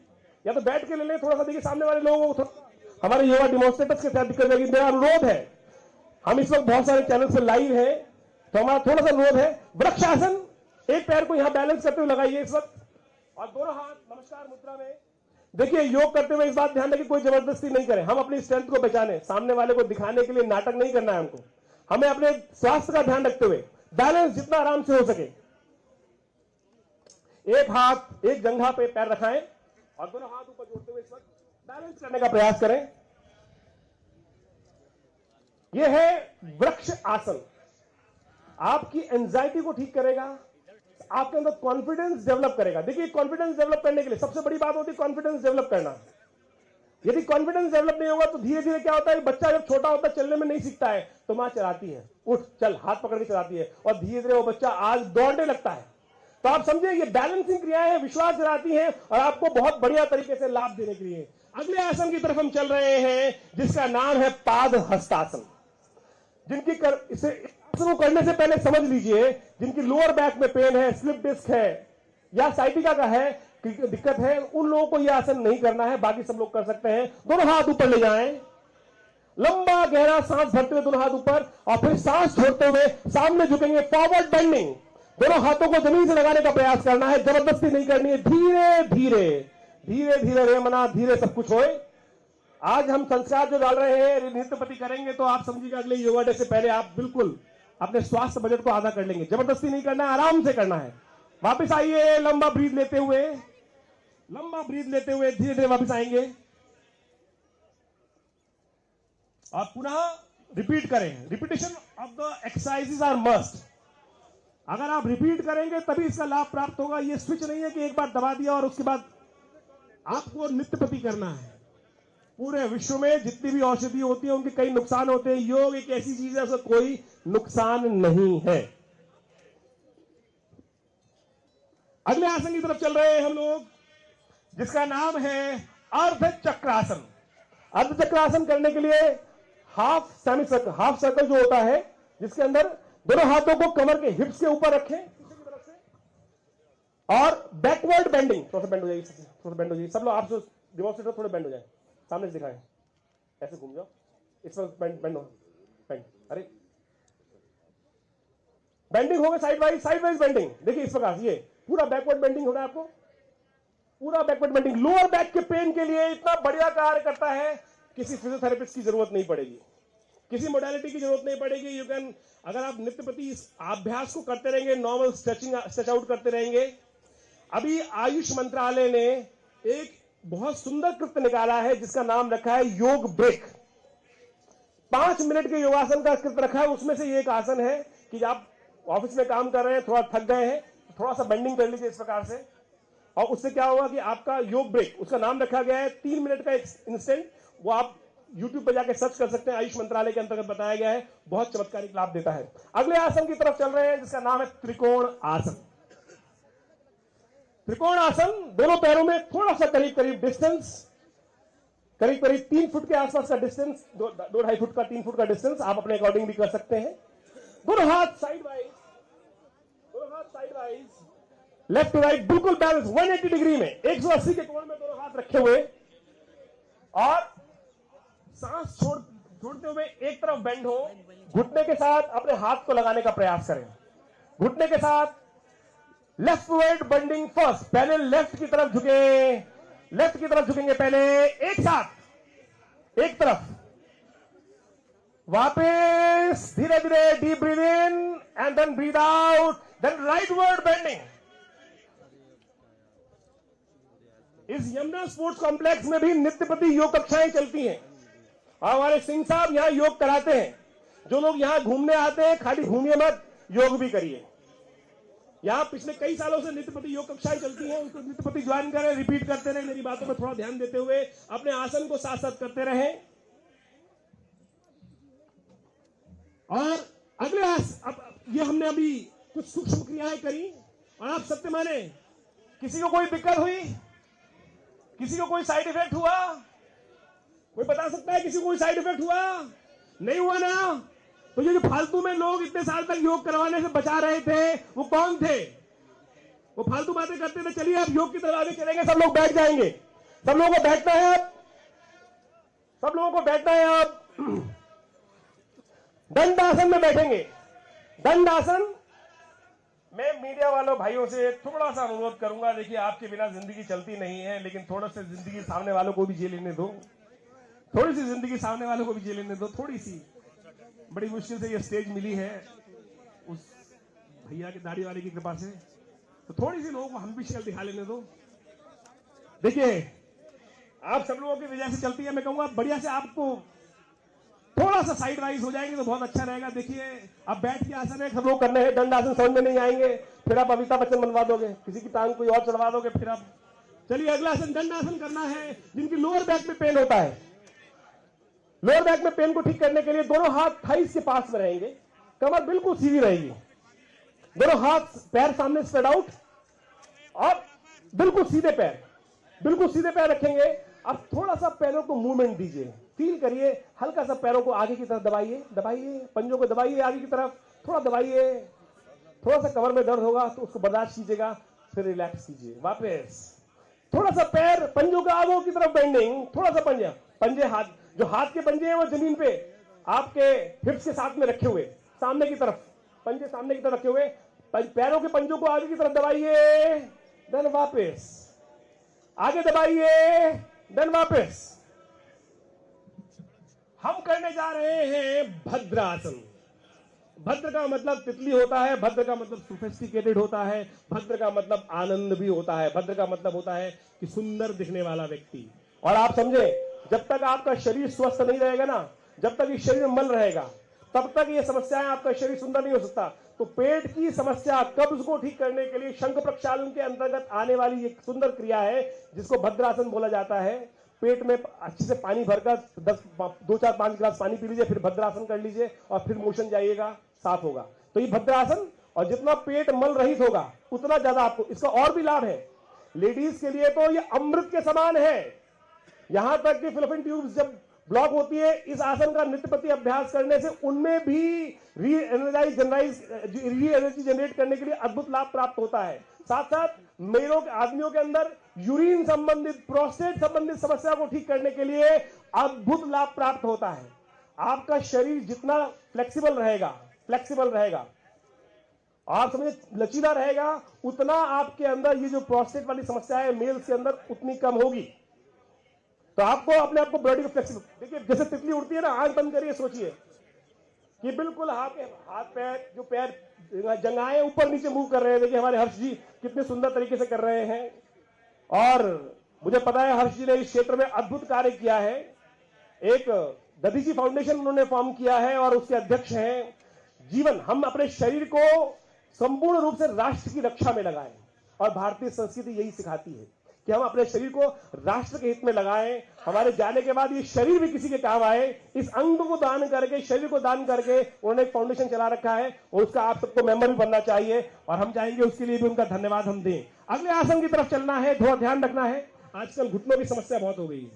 [SPEAKER 1] थोड़ा सा देखिए सामने वाले लोगों को, हमारे योगा डिमोन्स्ट्रेटर्स के साथ दिक्कत होगी। मेरा अनुरोध है, हम इस वक्त बहुत सारे चैनल से लाइव है, तो हमारा थोड़ा सा अनुरोध है, वृक्षासन एक पैर को यहां बैलेंस करते हुए लगाइए इस वक्त, और दोनों हाथ नमस्कार मुद्रा में। देखिए योग करते हुए इस बात ध्यान रखें, कोई जबरदस्ती नहीं करें, हम अपनी स्ट्रेंथ को पहचाने, सामने वाले को दिखाने के लिए नाटक नहीं करना है हमको, हमें अपने स्वास्थ्य का ध्यान रखते हुए बैलेंस जितना आराम से हो सके, एक हाथ एक जंघा पे पैर रखाएं और दोनों हाथ ऊपर जोड़ते हुए इस वक्त बैलेंस करने का प्रयास करें। यह है वृक्ष आसन, आपकी एंजाइटी को ठीक करेगा, आपके अंदर कॉन्फिडेंस डेवलप करेगा। देखिए कॉन्फिडेंस डेवलप करने के लिए सबसे बड़ी बात होती है कॉन्फिडेंस डेवलप करना। यदि कॉन्फिडेंस डेवलप नहीं होगा तो धीरे धीरे क्या होता है, बच्चा जब छोटा होता है चलने में नहीं सीखता है तो मां चलाती है, उठ चल हाथ पकड़ के चलाती है, और धीरे धीरे वो बच्चा आज दौड़ने लगता है। तो आप समझिए ये बैलेंसिंग क्रियाएं हैं, विश्वास दिलाती हैं और आपको बहुत बढ़िया तरीके से लाभ देने के लिए। अगले आसन की तरफ हम चल रहे हैं जिसका नाम है पाद हस्तासन। जिनकी इसे आसन को करने से पहले समझ लीजिए, जिनकी लोअर बैक में पेन है, स्लिप डिस्क है या साइटिका का है, दिक्कत है, उन लोगों को यह आसन नहीं करना है, बाकी सब लोग कर सकते हैं। दोनों हाथ ऊपर ले जाएं, लंबा गहरा सांस भरते हुए दोनों हाथ ऊपर, और फिर सांस छोड़ते हुए सामने झुकेंगे, फॉरवर्ड बेंडिंग। दोनों हाथों को जमीन से लगाने का प्रयास करना है, जबरदस्ती नहीं करनी है, धीरे धीरे धीरे धीरे रे मना धीरे सब कुछ होए। आज हम संस्कार जो डाल रहे हैं नृत्यपति करेंगे, तो आप समझिएगा अगले योगा डे से पहले आप बिल्कुल अपने स्वास्थ्य बजट को आधा कर लेंगे। जबरदस्ती नहीं करना है, आराम से करना है। वापस आइए, लंबा ब्रीथ लेते हुए धीरे धीरे वापस आएंगे और पुनः रिपीट करें। Repetition of the exercises are must. अगर आप रिपीट करेंगे तभी इसका लाभ प्राप्त होगा। ये स्विच नहीं है कि एक बार दबा दिया और उसके बाद आपको नृत्यपति करना है। पूरे विश्व में जितनी भी औषधि होती है उनके कई नुकसान होते हैं, योग एक ऐसी चीज है उसका कोई नुकसान नहीं है। अगले आसन की तरफ चल रहे हैं हम लोग जिसका नाम है अर्ध चक्रासन। अर्ध चक्रासन करने के लिए हाफ सर्कल जो होता है, जिसके अंदर दोनों हाथों को कमर के हिप्स के ऊपर रखें पीछे की तरफ से, और बैकवर्ड बेंडिंग, थोड़ा सा बेंड हो जाइए, सब लोग आप जो डिमॉन्स्ट्रेटर थोड़े बेंड हो जाए, सामने से दिखाएं, ऐसे घूम जाओ, इस पर बेंड हो, अरे बेंडिंग हो गए, साइड वाइज बेंडिंग। देखिए इस प्रकार ये पूरा बैकवर्ड बेंडिंग होना है आपको, पूरा बैकवर्ड बेंडिंग। लोअर बैक के पेन के लिए इतना बढ़िया कार्य करता है, किसी फिजियोथेरेपिस्ट की जरूरत नहीं पड़ेगी, किसी मोडालिटी की जरूरत नहीं पड़ेगी। यू कैन, अगर आप नृत्यपति इस अभ्यास को करते रहेंगे, नॉर्मल स्ट्रेच आउट करते रहेंगे। अभी आयुष मंत्रालय ने एक बहुत सुंदर कृत्य निकाला है जिसका नाम रखा है योग ब्रेक। 5 मिनट के योगासन का कृत्य रखा है, उसमें से ये एक आसन है कि आप ऑफिस में काम कर रहे हैं, थोड़ा थक गए हैं, थोड़ा सा बेंडिंग कर लीजिए इस प्रकार से, और उससे क्या होगा कि आपका योग ब्रेक, उसका नाम रखा गया है 3 मिनट का इंस्टेंट। वो आप YouTube पर जाकर सर्च कर सकते हैं, आयुष मंत्रालय के अंतर्गत बताया गया है, बहुत चमत्कारिक लाभ देता है। अगले आसन की तरफ चल रहे हैं जिसका नाम है त्रिकोण आसन। त्रिकोण आसन, दोनों पैरों में थोड़ा सा करीब डिस्टेंस, करीब 3 फुट के आसपास का डिस्टेंस, 2-2.5 फुट का 3 फुट का डिस्टेंस आप अपने अकॉर्डिंग भी कर सकते हैं। दोनों हाथ side wise, left to right, बिल्कुल बैलेंस 180 डिग्री में, 180 के कोण में दोनों हाथ रखे हुए, और सांस छोड़ते हुए एक तरफ बेंड हो, घुटने के साथ अपने हाथ को लगाने का प्रयास करें। घुटने के साथ लेफ्टवर्ड बेंडिंग फर्स्ट, पहले लेफ्ट की तरफ झुकेंगे पहले, एक साथ एक तरफ, वापस धीरे धीरे deep breath in and then breath out, then rightward bending. इस यमुना स्पोर्ट्स कॉम्प्लेक्स में भी नृत्यपति योग कक्षाएं चलती हैं, और हमारे सिंह साहब यहां योग कराते हैं। जो लोग यहां घूमने आते हैं, खाली घूमिए मत, योग भी करिए। यहाँ पिछले कई सालों से नित्यपति योग कक्षाएं चलती हैं, उसको नित्यपति ज्वाइन करें, रिपीट करते रहे, मेरी बातों में थोड़ा ध्यान देते हुए अपने आसन को साथ साथ करते रहें। और अगले अब ये हमने अभी कुछ सूक्ष्म क्रियाएं करी और आप सत्य माने, किसी को कोई दिक्कत हुई, किसी को कोई साइड इफेक्ट हुआ, कोई बता सकता है किसी को कोई साइड इफेक्ट हुआ? नहीं हुआ ना? तो ये जो फालतू में लोग इतने साल तक योग करवाने से बचा रहे थे, वो कौन थे? वो फालतू बातें करते थे। चलिए आप योग की तरफ आगे चलेंगे, सब लोग बैठ जाएंगे, सब लोगों को बैठना है, अब सब लोगों को बैठना है। अब दंडासन में बैठेंगे। दंडासन मैं मीडिया वालों भाइयों से थोड़ा सा अनुरोध करूंगा, देखिए आपके बिना जिंदगी चलती नहीं है, लेकिन थोड़ा सा जिंदगी सामने वालों को भी जी लेने दो, थोड़ी सी जिंदगी सामने वालों को भी जी लेने दो, थोड़ी सी। बड़ी मुश्किल से ये स्टेज मिली है उस भैया की दाढ़ी वाले की कृपा से, तो थोड़ी सी लोगों को हम भी शक्ल दिखा लेने दो। देखिए आप सब लोगों की वजह से चलती है, मैं कहूंगा बढ़िया से आपको थोड़ा सा साइड वाइज हो जाएंगे तो बहुत अच्छा रहेगा। देखिए अब बैठ के आसन है, सब लोग करने हैं। दंड आसन समझ में नहीं आएंगे, फिर आप अमिताभ बच्चन बनवा दोगे, किसी की टांग कोई और चढ़वा दोगे, फिर आप। चलिए अगला आसन दंड आसन करना है। जिनकी लोअर बैक में पेन होता है, लोअर बैक में पेन को ठीक करने के लिए दोनों हाथ थाइस के पास में रहेंगे, कमर बिल्कुल सीधी रहेगी, दोनों हाथ पैर सामने स्प्रेड आउट और बिल्कुल सीधे पैर, बिल्कुल सीधे पैर रखेंगे। अब थोड़ा सा पैरों को मूवमेंट दीजिए, फील करिए, हल्का सा पैरों को आगे की तरफ दबाइए, दबाइए, पंजों को दबाइए आगे की तरफ, थोड़ा दबाइए। थोड़ा सा कमर में दर्द होगा तो उसको बर्दाश्त कीजिएगा, फिर रिलैक्स कीजिए। वापस थोड़ा सा पैर, पंजों का आगे की तरफ बेंडिंग, थोड़ा सा पंजे हाथ, जो हाथ के पंजे हैं वो जमीन पे आपके हिप्स के साथ में रखे हुए, सामने की तरफ, पंजे सामने की तरफ रखे हुए, पैरों के पंजों को आगे की तरफ दबाइए, देन वापस आगे दबाइए, देन वापस। हम करने जा रहे हैं भद्रासन। भद्र का मतलब तितली होता है, भद्र का मतलब सोफिस्टिकेटेड होता है, भद्र का मतलब आनंद भी होता है, भद्र का मतलब होता है कि सुंदर दिखने वाला व्यक्ति। और आप समझे, जब तक आपका शरीर स्वस्थ नहीं रहेगा ना, जब तक इस शरीर में मल रहेगा, तब तक ये समस्याएं, आपका शरीर सुंदर नहीं हो सकता। तो पेट की समस्या, कब्ज को ठीक करने के लिए शंख प्रक्षालन के अंतर्गत आने वाली एक सुंदर क्रिया है जिसको भद्रासन बोला जाता है। पेट में अच्छे से पानी भरकर 2-4-5 गिलास पानी पी लीजिए, फिर भद्रासन कर लीजिए और फिर मोशन जाइएगा, साफ होगा। तो ये भद्रासन, और जितना पेट मल रहित होगा उतना ज्यादा आपको इसका और भी लाभ है। लेडीज के लिए तो ये अमृत के समान है। यहां तक कि फिलोपियन ट्यूब्स जब ब्लॉक होती है, इस आसन का नित्यपति अभ्यास करने से उनमें भी री एनर्जी जनरेट करने के लिए अद्भुत लाभ प्राप्त होता है। साथ साथ मेलों के आदमियों के अंदर यूरिन संबंधित, प्रोस्टेट संबंधित समस्या को ठीक करने के लिए अद्भुत लाभ प्राप्त होता है। आपका शरीर जितना फ्लेक्सिबल रहेगा, आप समझे लचीला रहेगा, उतना आपके अंदर ये जो प्रोस्टेट वाली समस्या है मेल्स के अंदर उतनी कम होगी। तो आपको अपने आप को बॉडी को फ्लेक्सिबल, देखिए जैसे तितली उड़ती है ना, आंख बंद करिए, सोचिए कि बिल्कुल हाथ पैर, जो पैर जंगाएं ऊपर नीचे मूव कर रहे हैं। देखिए हमारे हर्ष जी कितने सुंदर तरीके से कर रहे हैं, और मुझे पता है हर्ष जी ने इस क्षेत्र में अद्भुत कार्य किया है। एक दधीची फाउंडेशन उन्होंने फॉर्म किया है और उसके अध्यक्ष हैं। जीवन, हम अपने शरीर को संपूर्ण रूप से राष्ट्र की रक्षा में लगाएं, और भारतीय संस्कृति यही सिखाती है कि हम अपने शरीर को राष्ट्र के हित में लगाएं। हमारे जाने के बाद ये शरीर भी किसी के काम आए, इस अंग को दान करके, शरीर को दान करके उन्होंने एक फाउंडेशन चला रखा है, और उसका आप सबको मेंबर भी बनना चाहिए, और हम चाहेंगे उसके लिए भी उनका धन्यवाद हम दें। अगले आसन की तरफ चलना है, थोड़ा ध्यान रखना है, आजकल घुटनों की समस्या बहुत हो गई है।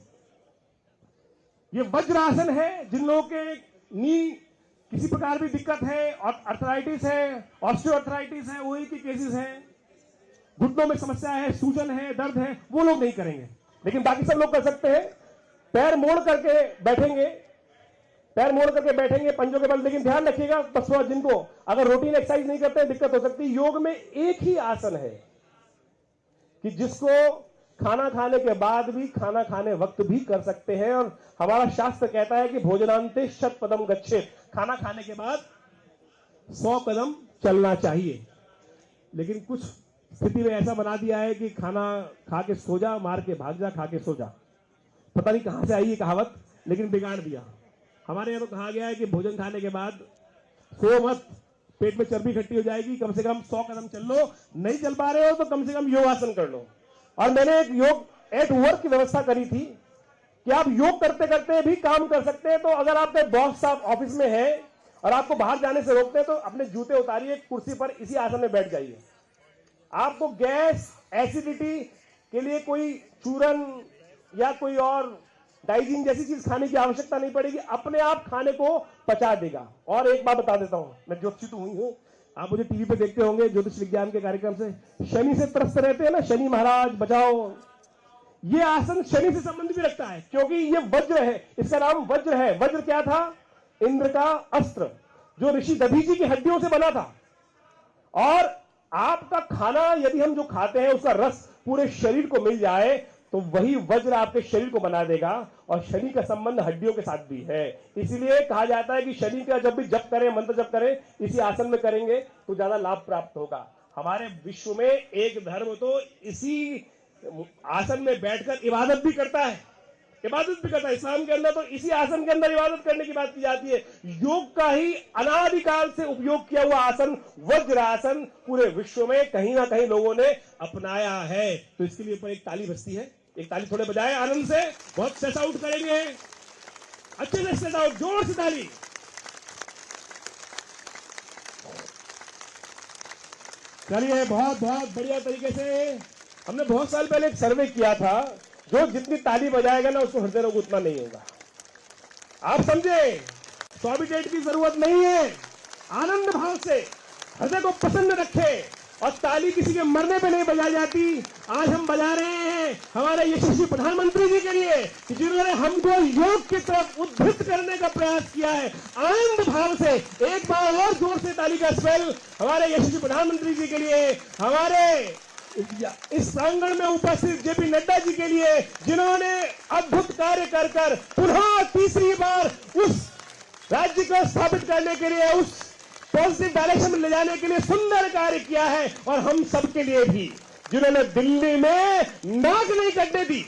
[SPEAKER 1] ये वज्रासन है। जिन लोगों के नी किसी प्रकार की दिक्कत है, और अर्थराइटिस है, ऑस्टियोआर्थराइटिस है, ओई की केसेस है, घुटनों में समस्या है, सूजन है, दर्द है, वो लोग नहीं करेंगे, लेकिन बाकी सब लोग कर सकते हैं। पैर मोड़ करके बैठेंगे, पैर मोड़ करके बैठेंगे पंजों के बल। लेकिन ध्यान रखिएगा, बस जिनको अगर रूटीन एक्सरसाइज नहीं करते दिक्कत हो सकती है। योग में एक ही आसन है कि जिसको खाना खाने के बाद भी, खाना खाने वक्त भी कर सकते हैं, और हमारा शास्त्र कहता है कि भोजनांते 100 कदम गच्छेत, खाना खाने के बाद 100 कदम चलना चाहिए। लेकिन कुछ स्थिति में ऐसा बना दिया है कि खाना खा के सो जा, मार के भाग जा, खा के सो जा। पता नहीं कहां से आई ये कहावत, लेकिन बिगाड़ दिया। हमारे यहाँ तो कहा गया है कि भोजन खाने के बाद सो मत, पेट में चर्बी इकट्ठी हो जाएगी। कम से कम 100 कदम चल लो, नहीं चल पा रहे हो तो कम से कम योगासन कर लो। और मैंने एक योग एट वर्क की व्यवस्था करी थी कि आप योग करते करते भी काम कर सकते हैं। तो अगर आपके बॉस साहब ऑफिस में हैं और आपको बाहर जाने से रोकते हैं तो अपने जूते उतारिए, कुर्सी पर इसी आसन में बैठ जाइए। आपको गैस, एसिडिटी के लिए कोई चूरन या कोई और डाइजिन जैसी चीज खाने की आवश्यकता नहीं पड़ेगी, अपने आप खाने को पचा देगा। और एक बात बता देता हूं, मैं ज्योतिषी तो हुई हूं, आप मुझे टीवी पे देखते होंगे ज्योतिष विज्ञान के कार्यक्रम से, शनि से त्रस्त रहते हैं ना, शनि महाराज बचाओ। ये आसन शनि से संबंध भी रखता है क्योंकि ये वज्र है, इसका नाम वज्र है। वज्र क्या था? इंद्र का अस्त्र, जो ऋषि दधीची की हड्डियों से बना था। और आपका खाना यदि हम जो खाते हैं उसका रस पूरे शरीर को मिल जाए तो वही वज्र आपके शरीर को बना देगा। और शनि का संबंध हड्डियों के साथ भी है, इसीलिए कहा जाता है कि शनि का जब भी जप करें, मंत्र जप करें, इसी आसन में करेंगे तो ज्यादा लाभ प्राप्त होगा। हमारे विश्व में एक धर्म तो इसी आसन में बैठकर इबादत भी करता है, इस्लाम के अंदर तो इसी आसन के अंदर इबादत करने की बात की जाती है। योग का ही अनादिकाल से उपयोग किया हुआ आसन वज्र आसन पूरे विश्व में कहीं ना कहीं लोगों ने अपनाया है। तो इसके लिए ऊपर एक ताली बजती है, एक ताली थोड़े बजाए आनंद से, बहुत स्ट्रेस आउट करेंगे, अच्छे से स्ट्रेस आउट, जोर से ताली। चलिए, बहुत बहुत बढ़िया तरीके से। हमने बहुत साल पहले एक सर्वे किया था, जो जितनी ताली बजाएगा ना उसको हृदय रोग उतना नहीं होगा। आप समझे, सॉबिटेट की जरूरत नहीं है, आनंद भाव से हृदय को प्रसन्न रखे। और ताली किसी के मरने पे नहीं बजाई जाती। आज हम बजा रहे हैं हमारे यशस्वी प्रधानमंत्री जी के लिए कि जिन्होंने हमको योग की तरफ उद्धृत करने का प्रयास किया है। आनंद भाव से एक बार और जोर से ताली का स्पेल हमारे यशस्वी प्रधानमंत्री जी के लिए, हमारे इस प्रांगण में उपस्थित जेपी नड्डा जी के लिए, जिन्होंने अद्भुत कार्य कर कर पुनः तीसरी बार उस राज्य को स्थापित करने के लिए, उस पॉजिटिव डायरेक्शन में ले जाने के लिए सुंदर कार्य किया है। और हम सबके लिए भी, जिन्होंने दिल्ली में नाक नहीं कटने दी।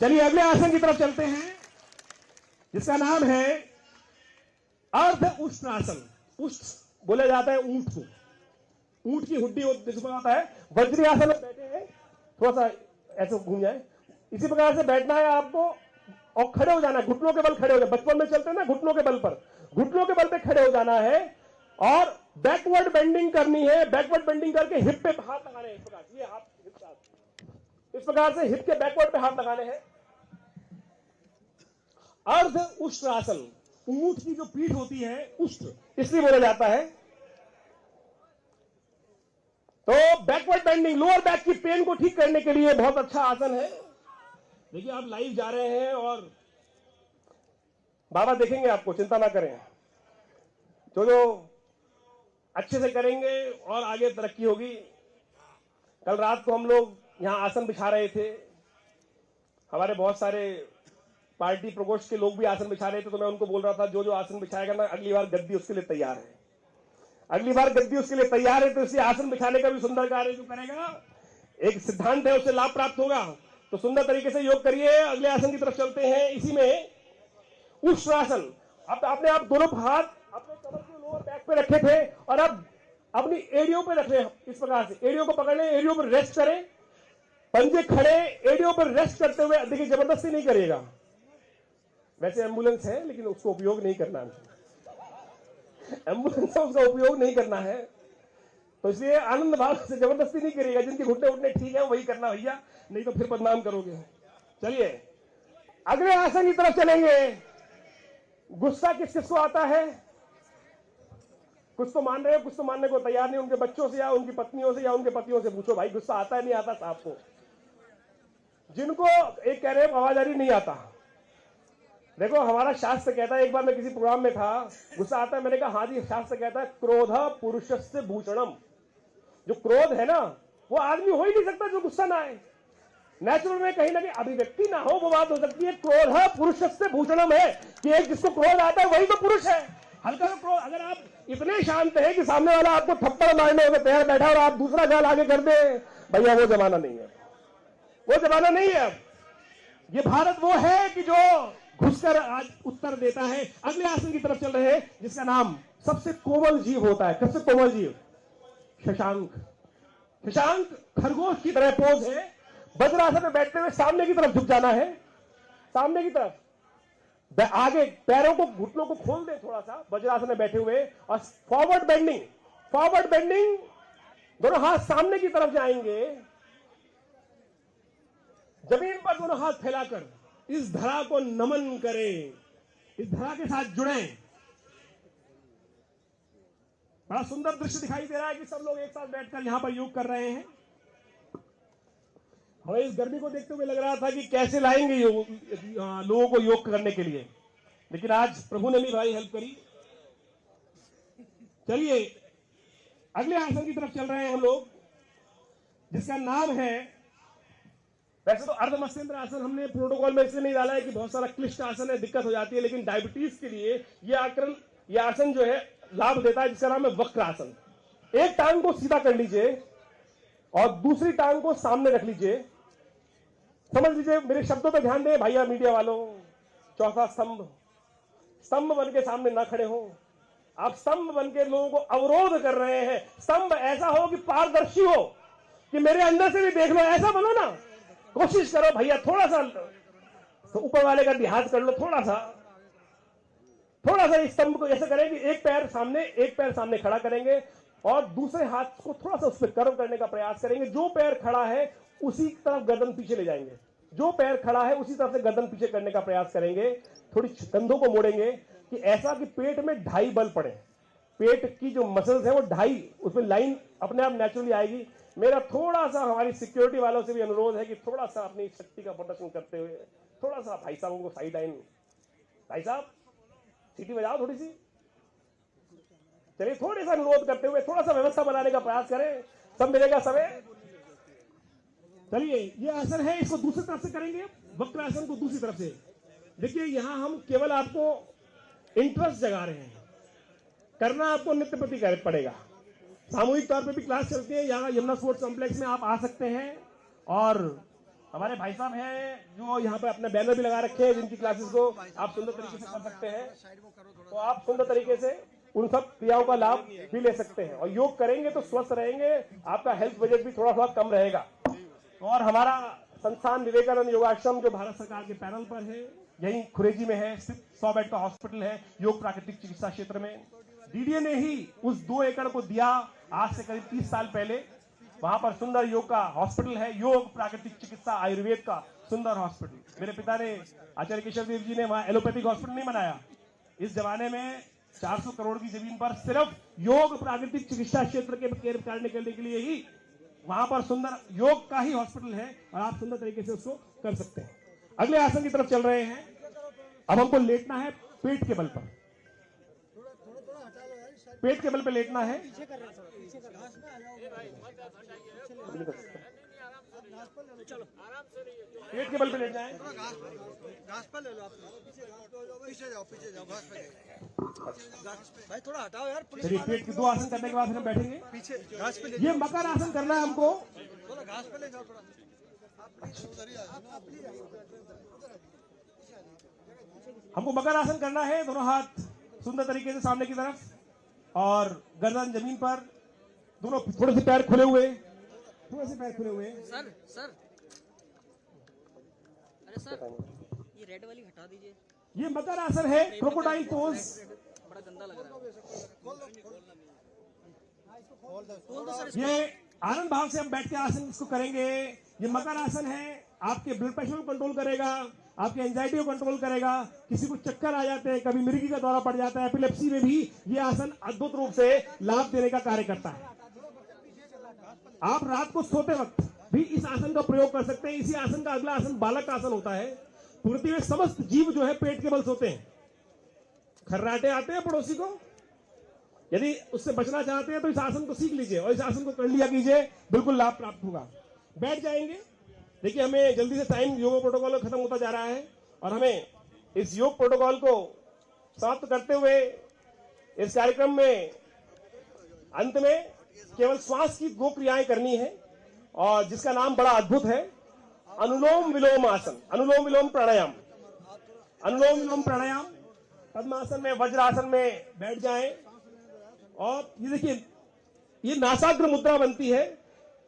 [SPEAKER 1] चलिए अगले आसन की तरफ चलते हैं, जिसका नाम है अर्ध उष्ण आसन। उष्ण बोला जाता है ऊंट को, ऊंट की हुड्डी जिसमें आता है। वज्री आसन में बैठे हैं, थोड़ा सा ऐसे घूम जाए, इसी प्रकार से बैठना है आपको और खड़े हो जाना है, घुटनों के बल खड़े हो जाए। बचपन में चलते हैं ना घुटनों के बल पर, घुटनों के बल पे खड़े हो जाना है और बैकवर्ड बेंडिंग करनी है। बैकवर्ड बेंडिंग करके हिप पे हाथ लगाने हैं, इस प्रकार ये हाथ हिप साथ, इस प्रकार से हिप के बैकवर्ड पे हाथ लगाने हैं। अर्ध उष्ण आसन, ऊंट की जो पीठ होती है उष्ण इसलिए बोला जाता है। तो बैकवर्ड बेंडिंग, लोअर बैक की पेन को ठीक करने के लिए बहुत अच्छा आसन है। देखिए आप लाइव जा रहे हैं और बाबा देखेंगे आपको, चिंता ना करें। जो अच्छे से करेंगे और आगे तरक्की होगी। कल रात को हम लोग यहां आसन बिछा रहे थे, हमारे बहुत सारे पार्टी प्रकोष्ठ के लोग भी आसन बिछा रहे थे। तो मैं उनको बोल रहा था, जो जो आसन बिछाएगा ना अगली बार गद्दी उसके लिए तैयार है, अगली बार गद्दी उसके लिए तैयार है। तो इसलिए आसन बिछाने का भी सुंदर कार्य जो करेगा, एक सिद्धांत है, उससे लाभ प्राप्त होगा। तो सुंदर तरीके से योग करिए। अगले आसन की तरफ चलते हैं, इसी में उष्ण आसन। अब आपने आप दोनों हाथ अपने कमर के लोअर बैक पे रखे थे और अब अपनी एड़ियों पे रख रहे हैं। इस प्रकार से एड़ियों को पकड़ लें, एड़ियों पर रेस्ट करें, पंजे खड़े, एड़ियों पर रेस्ट करते हुए। देखिए जबरदस्ती नहीं करिएगा, वैसे एम्बुलेंस है लेकिन उसको उपयोग नहीं करना है, एम्बुलेंस का उसका उपयोग नहीं करना है। तो इसलिए आनंद भाव से जबरदस्ती नहीं करिएगा। जिनके घुटने उठने ठीक है वही करना भैया, नहीं तो फिर बदनाम करोगे। चलिए अगले आसन की तरफ चलेंगे। गुस्सा किस किस को आता है? कुछ तो मान रहे हो, कुछ तो मानने को तैयार नहीं। उनके बच्चों से या उनकी पत्नियों से या उनके पतियों से पूछो, भाई गुस्सा आता है नहीं आता साहब को? जिनको एक कह रहे हैं आवाजारी नहीं आता, देखो हमारा शास्त्र कहता है, एक बार मैं किसी प्रोग्राम में था, गुस्सा आता है, मैंने कहा हाँ जी, शास्त्र कहता है क्रोध पुरुषस्य भूषणम। जो क्रोध है ना वो आदमी हो ही नहीं सकता जो गुस्सा ना आए। नेचुरल में कहीं ना कहीं अभिव्यक्ति ना हो वो बात हो सकती है। क्रोध पुरुषस्य भूषणम है कि एक जिसको क्रोध आता है वही तो पुरुष है। हल्का सा क्रोध, अगर आप इतने शांत हैं कि सामने वाला आपको थप्पड़ मारने होकर तैयार बैठा और आप दूसरा गाल आगे कर दे, भैया वो जमाना नहीं है, वो जमाना नहीं है। अब ये भारत वो है कि जो घुसकर आज उत्तर देता है। अगले आसन की तरफ चल रहे हैं, जिसका नाम सबसे कोमल जीव होता है। सबसे कोमल जीव शशांक। शशांक खरगोश की तरह पोज है। वज्रासन में बैठते हुए सामने की तरफ झुक जाना है, सामने की तरफ। आगे पैरों को, घुटनों को खोल दे थोड़ा सा वज्रासन में बैठे हुए, और फॉरवर्ड बेंडिंग। फॉरवर्ड बेंडिंग, दोनों हाथ सामने की तरफ जाएंगे, जमीन पर दोनों हाथ फैलाकर इस धरा को नमन करें, इस धरा के साथ जुड़ें। बड़ा सुंदर दृश्य दिखाई दे रहा है कि सब लोग एक साथ बैठकर यहां पर योग कर रहे हैं। हमें इस गर्मी को देखते हुए लग रहा था कि कैसे लाएंगे लोगों को योग करने के लिए, लेकिन आज प्रभु ने भी भाई हेल्प करी। चलिए अगले आसन की तरफ चल रहे हैं हम लोग, जिसका नाम है, वैसे तो अर्धमस्तेंद्र आसन हमने प्रोटोकॉल में इसलिए नहीं डाला है कि बहुत सारा क्लिष्ट आसन है, दिक्कत हो जाती है, लेकिन डायबिटीज के लिए यह आसन जो है लाभ देता है, जिसका नाम है वक्र आसन। एक टांग को सीधा कर लीजिए और दूसरी टांग को सामने रख लीजिए। समझ लीजिए, मेरे शब्दों पर ध्यान दें भैया मीडिया वालों। चौथा स्तंभ, स्तंभ बन के सामने ना खड़े हो आप, स्तंभ बन के लोगों को अवरोध कर रहे हैं। स्तंभ ऐसा हो कि पारदर्शी हो, कि मेरे अंदर से भी देख लो, ऐसा बनो ना। कोशिश करो भैया, थोड़ा सा तो ऊपर वाले का लिहाज कर लो, थोड़ा सा इस स्तंभ को ऐसा करें कि एक पैर सामने खड़ा करेंगे और दूसरे हाथ को थोड़ा सा उस पर कर्व करने का प्रयास करेंगे। जो पैर खड़ा है उसी तरफ गर्दन पीछे ले जाएंगे, जो पैर खड़ा है उसी तरफ से गर्दन पीछे करने का प्रयास करेंगे। थोड़ी कंधों को मोड़ेंगे कि ऐसा कि पेट में 2.5 बल पड़े। पेट की जो मसल्स है वो 2.5, उसमें लाइन अपने आप नेचुरली आएगी। मेरा थोड़ा सा हमारी सिक्योरिटी वालों से भी अनुरोध है कि थोड़ा सा अपनी शक्ति का प्रदर्शन करते हुए थोड़ा सा भाई साहब को साइड लाइन, भाई साहब सीटी बजाओ थोड़ी सी। चलिए थोड़ी सा अनुरोध करते हुए थोड़ा सा व्यवस्था बनाने का प्रयास करें, सब मिलेगा समय। चलिए ये आसन है, इसको दूसरी तरफ से करेंगे, वक्र आसन को दूसरी तरफ से। देखिए यहां हम केवल आपको इंटरेस्ट जगा रहे हैं, करना आपको नित्य प्रति पड़ेगा। सामूहिक तौर पे भी क्लास चलती है यहाँ यमुना स्पोर्ट्स कॉम्प्लेक्स में, आप आ सकते हैं। और हमारे भाई साहब हैं जो यहाँ पे अपने बैनर भी लगा रखे हैं, जिनकी क्लासेस को आप सुंदर तरीके से कर सकते हैं। तो आप सुंदर तरीके से उन सब क्रियाओं का लाभ भी ले सकते हैं। और योग करेंगे तो स्वस्थ रहेंगे, आपका हेल्थ बजट भी थोड़ा कम रहेगा। और हमारा संस्थान विवेकानंद योगाश्रम जो भारत सरकार के पैनल पर है, यही खुरेजी में है, 100 बेड का हॉस्पिटल है योग प्राकृतिक चिकित्सा क्षेत्र में। डीडीए ने ही उस 2 एकड़ को दिया आज से करीब 30 साल पहले। वहां पर सुंदर योग का हॉस्पिटल है, योग प्राकृतिक चिकित्सा आयुर्वेद का सुंदर हॉस्पिटल। मेरे पिता ने, आचार्य केशव देव जी ने वहां एलोपैथिक हॉस्पिटल नहीं बनाया। इस जमाने में 400 करोड़ की जमीन पर सिर्फ योग प्राकृतिक चिकित्सा क्षेत्र के केयर करने के लिए ही वहां पर सुंदर योग का ही हॉस्पिटल है, और आप सुंदर तरीके से उसको कर सकते हैं। अगले आसन की तरफ चल रहे हैं। अब हमको लेटना है पेट के बल पर, पेट के बल पे लेटना है। पेट के बल पे लेटना है।
[SPEAKER 3] घास पर ले लो, आप पीछे जाओ घास पे भाई, थोड़ा हटाओ यार।
[SPEAKER 1] चलिए पेट के 2 आसन करने के बाद फिर हम बैठेंगे।
[SPEAKER 3] पीछे घास पे ले,
[SPEAKER 1] ये मकर आसन करना है हमको।
[SPEAKER 3] थोड़ा घास पे ले जाओ, थोड़ा
[SPEAKER 1] हमको मकर आसन करना है। दोनों हाथ सुंदर तरीके से सामने की तरफ और गर्दन जमीन पर, दोनों थोड़े से पैर खुले हुए, थोड़े से पैर खुले हुए।
[SPEAKER 3] सर अरे सर ये रेड वाली हटा दीजिए।
[SPEAKER 1] ये मकर आसन है, क्रोकोडाइल पोज।
[SPEAKER 3] बड़ा गंदा लग रहा है।
[SPEAKER 1] ये आनंद भाव से हम बैठ के आसन इसको करेंगे। ये मकर आसन है, आपके ब्लड प्रेशर को कंट्रोल करेगा, आपके एंजाइटी को कंट्रोल करेगा। किसी को चक्कर आ जाते हैं, कभी मिर्गी का दौरा पड़ जाता है, एपिलेप्सी में भी ये आसन अद्भुत रूप से लाभ देने का कार्य करता है। आप रात को सोते वक्त भी इस आसन का प्रयोग कर सकते हैं। इसी आसन का अगला आसन बालक आसन होता है। पृथ्वी में समस्त जीव जो है पेट के बल सोते हैं। खर्राटे आते हैं पड़ोसी को, यदि उससे बचना चाहते हैं तो इस आसन को सीख लीजिए और इस आसन को कर लिया कीजिए, बिल्कुल लाभ प्राप्त होगा। बैठ जाएंगे। देखिए हमें जल्दी से टाइम योग प्रोटोकॉल खत्म होता जा रहा है और हमें इस योग प्रोटोकॉल को समाप्त करते हुए इस कार्यक्रम में अंत में केवल श्वास की 2 क्रियाएं करनी है, और जिसका नाम बड़ा अद्भुत है, अनुलोम विलोम आसन, अनुलोम विलोम प्राणायाम। अनुलोम विलोम प्राणायाम। पद्मासन में, वज्रासन में बैठ जाएं और ये देखिए, ये नासाग्र मुद्रा बनती है।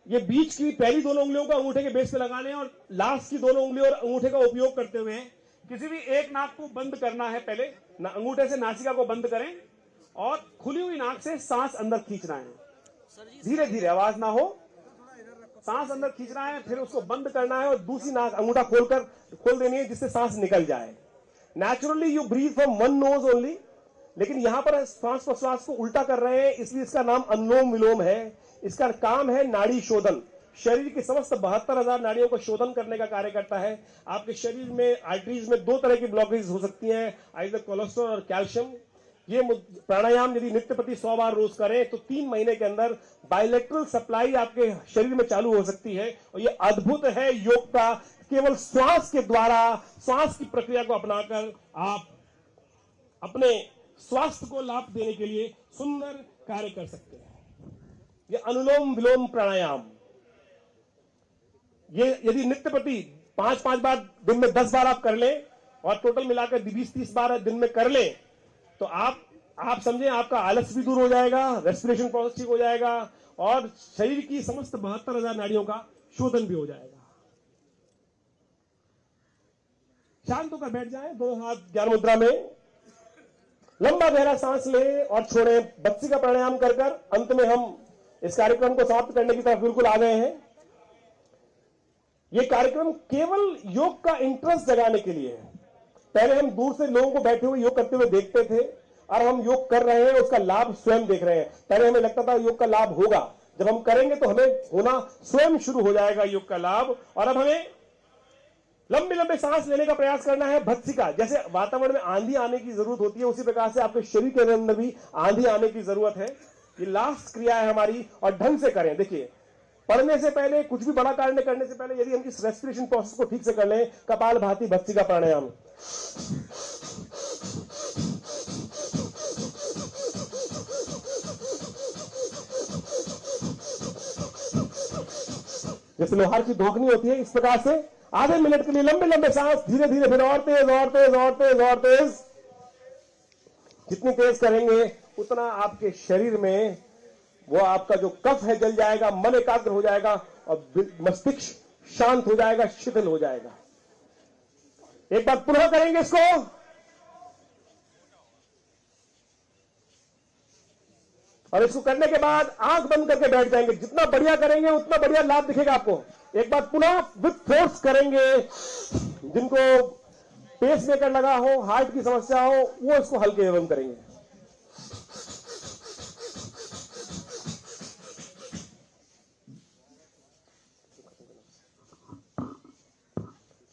[SPEAKER 1] ये बीच की पहली दोनों उंगलियों को अंगूठे के बेस पे लगाने हैं और लास्ट की दोनों उंगलियों और अंगूठे का उपयोग करते हुए किसी भी एक नाक को बंद करना है। पहले अंगूठे से नासिका को बंद करें और खुली हुई नाक से सांस अंदर खींचना है। धीरे धीरे, आवाज ना हो, सांस अंदर खींचना है, फिर उसको बंद करना है और दूसरी नाक अंगूठा खोल देनी है जिससे सांस निकल जाए। Naturally you breathe from one nose only, लेकिन यहां पर श्वास प्रश्वास को उल्टा कर रहे हैं, इसलिए इसका नाम अनुलोम विलोम है। इसका काम है नाड़ी शोधन। शरीर की समस्त 72,000 नाड़ियों को शोधन करने का कार्य करता है। आपके शरीर में आर्टरीज में दो तरह की ब्लॉकेज हो सकती हैं, आइदर कोलेस्ट्रॉल और कैल्शियम। ये प्राणायाम यदि नित्य प्रति 100 बार रोज करें तो 3 महीने के अंदर बायलेटरल सप्लाई आपके शरीर में चालू हो सकती है। और ये अद्भुत है योग का। केवल श्वास के द्वारा, श्वास की प्रक्रिया को अपनाकर आप अपने स्वास्थ्य को लाभ देने के लिए सुंदर कार्य कर सकते हैं। ये अनुलोम विलोम प्राणायाम, ये यदि नित्य प्रति 5-5 बार दिन में 10 बार आप कर लें और टोटल मिलाकर 20-30 बार दिन में कर लें तो आप समझें आपका आलस भी दूर हो जाएगा, रेस्पिरेशन प्रोसेस ठीक हो जाएगा और शरीर की समस्त 72,000 नाड़ियों का शोधन भी हो जाएगा। शांत होकर बैठ जाएं, दोनों हाथ ज्ञान मुद्रा में, लंबा गहरा सांस लें और छोड़ें। बत्सी का प्राणायाम कर अंत में हम इस कार्यक्रम को समाप्त करने की तरफ बिल्कुल आ गए हैं। यह कार्यक्रम केवल योग का इंटरेस्ट जगाने के लिए है। पहले हम दूर से लोगों को बैठे हुए योग करते हुए देखते थे और हम योग कर रहे हैं, उसका लाभ स्वयं देख रहे हैं। पहले हमें लगता था योग का लाभ होगा, जब हम करेंगे तो हमें होना स्वयं शुरू हो जाएगा योग का लाभ। और अब हमें लंबे लंबे सांस लेने का प्रयास करना है। भत्सिका, जैसे वातावरण में आंधी आने की जरूरत होती है, उसी प्रकार से आपके शरीर के अंदर भी आंधी आने की जरूरत है। ये लास्ट क्रिया है हमारी और ढंग से करें। देखिए, पढ़ने से पहले, कुछ भी बड़ा कार्य करने से पहले यदि हम इस रेस्पिरेशन प्रोसेस को ठीक से कर लें, कपाल भाती भत्सिका प्राणायाम, जैसे लोहार की धोखनी होती है, इस प्रकार से आधे मिनट के लिए लंबे लंबे सांस, धीरे धीरे, फिर और तेज और तेज और तेज और तेज। जितनी तेज करेंगे उतना आपके शरीर में वो आपका जो कफ है जल जाएगा, मन एकाग्र हो जाएगा और मस्तिष्क शांत हो जाएगा, शिथिल हो जाएगा। एक बार पुनः करेंगे इसको। और इसको करने के बाद आंख बंद करके बैठ जाएंगे। जितना बढ़िया करेंगे उतना बढ़िया लाभ दिखेगा आपको। एक बार पुनः विथ फोर्स करेंगे। जिनको पेस मेकर लगा हो, हार्ट की समस्या हो, वो इसको हल्के एवं करेंगे।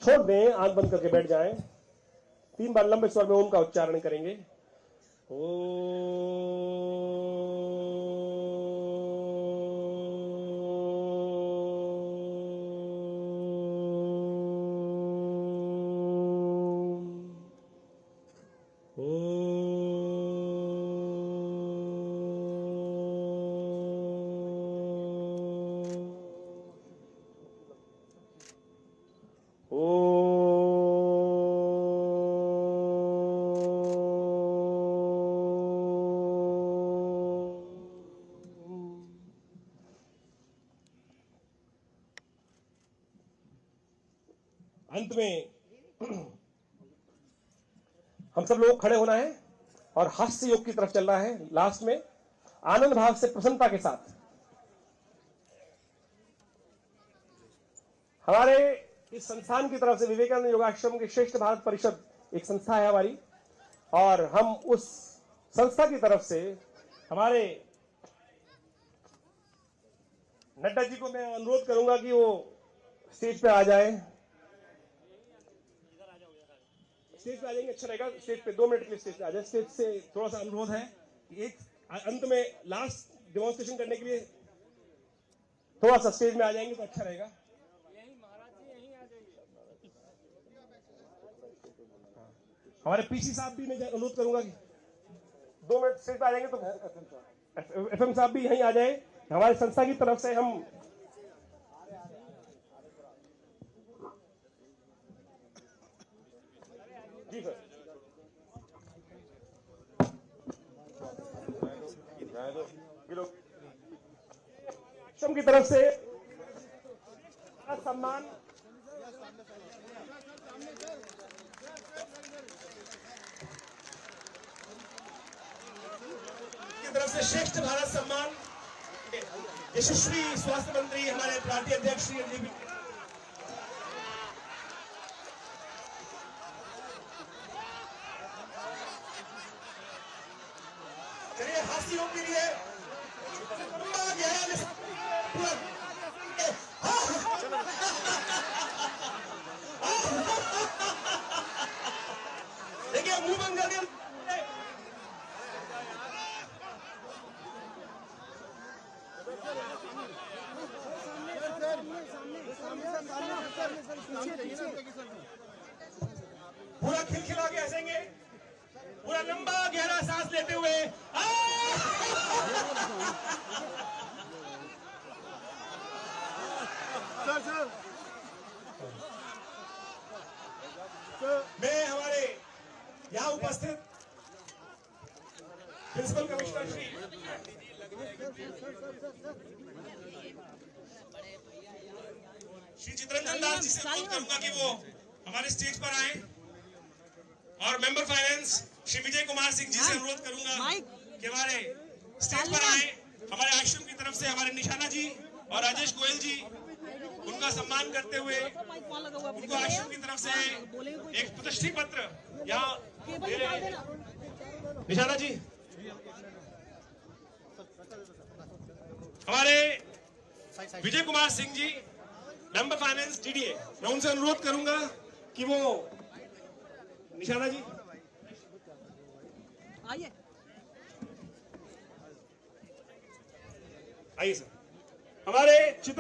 [SPEAKER 1] छोड़ दें, आंख बंद करके बैठ जाएं। 3 बार लंबे स्वर में ओम का उच्चारण करेंगे। अंत में हम सब लोग खड़े होना है और हास्य योग की तरफ चलना है। लास्ट में आनंद भाव से, प्रसन्नता के साथ। हमारे इस संस्थान की तरफ से, विवेकानंद योगाश्रम की श्रेष्ठ भारत परिषद एक संस्था है हमारी, और हम उस संस्था की तरफ से हमारे नड्डा जी को मैं अनुरोध करूंगा कि वो स्टेज पे आ जाए। स्टेज पे आ जाएंगे, अच्छा रहेगा। स्टेज पे 2 मिनट के लिए स्टेज पे आ जाए। स्टेज से थोड़ा सा अनुरोध है कि एक अंत में लास्ट डेमोन्स्ट्रेशन करने के लिए थोड़ा सा स्टेज में आ जाएंगे तो अच्छा रहेगा। हमारे पीसी साहब भी मैं अनुरोध करूंगा कि 2 मिनट स्टेज पे आ जाएंगे तो एफएम साहब भी यहीं आ जाए। हमारी संस्था की तरफ से हम जी सर की तरफ से सम्मान की तरफ से श्रेष्ठ भारत सम्मान यशस्वी स्वास्थ्य मंत्री हमारे पार्टी अध्यक्ष श्री एलजेपी चलिए हास्यों के लिए देखिए मुंह बंद कर दिया। पूरा खिलखिला के हंसेंगे, पूरा लंबा गहरा सांस लेते हुए मैं हमारे यहाँ उपस्थित प्रिंसिपल कमिश्नर श्री चित्रंजन दास जी से अनुरोध करूंगा कि वो हमारे स्टेज पर आए और मेंबर फाइनेंस श्री विजय कुमार सिंह जी से अनुरोध करूंगा कि हमारे स्टेज पर आए। हमारे आश्रम की तरफ से हमारे निशाना जी और राजेश गोयल जी उनका सम्मान करते हुए उनको आश्रम की तरफ से एक प्रतिष्ठित पत्र यहाँ दे रहे हैं। निशाना जी हमारे Vijay Kumar Singh ji member finance TDA, मैं उनसे अनुरोध करूंगा कि वो निशाना जी आइए सर। हमारे चित्र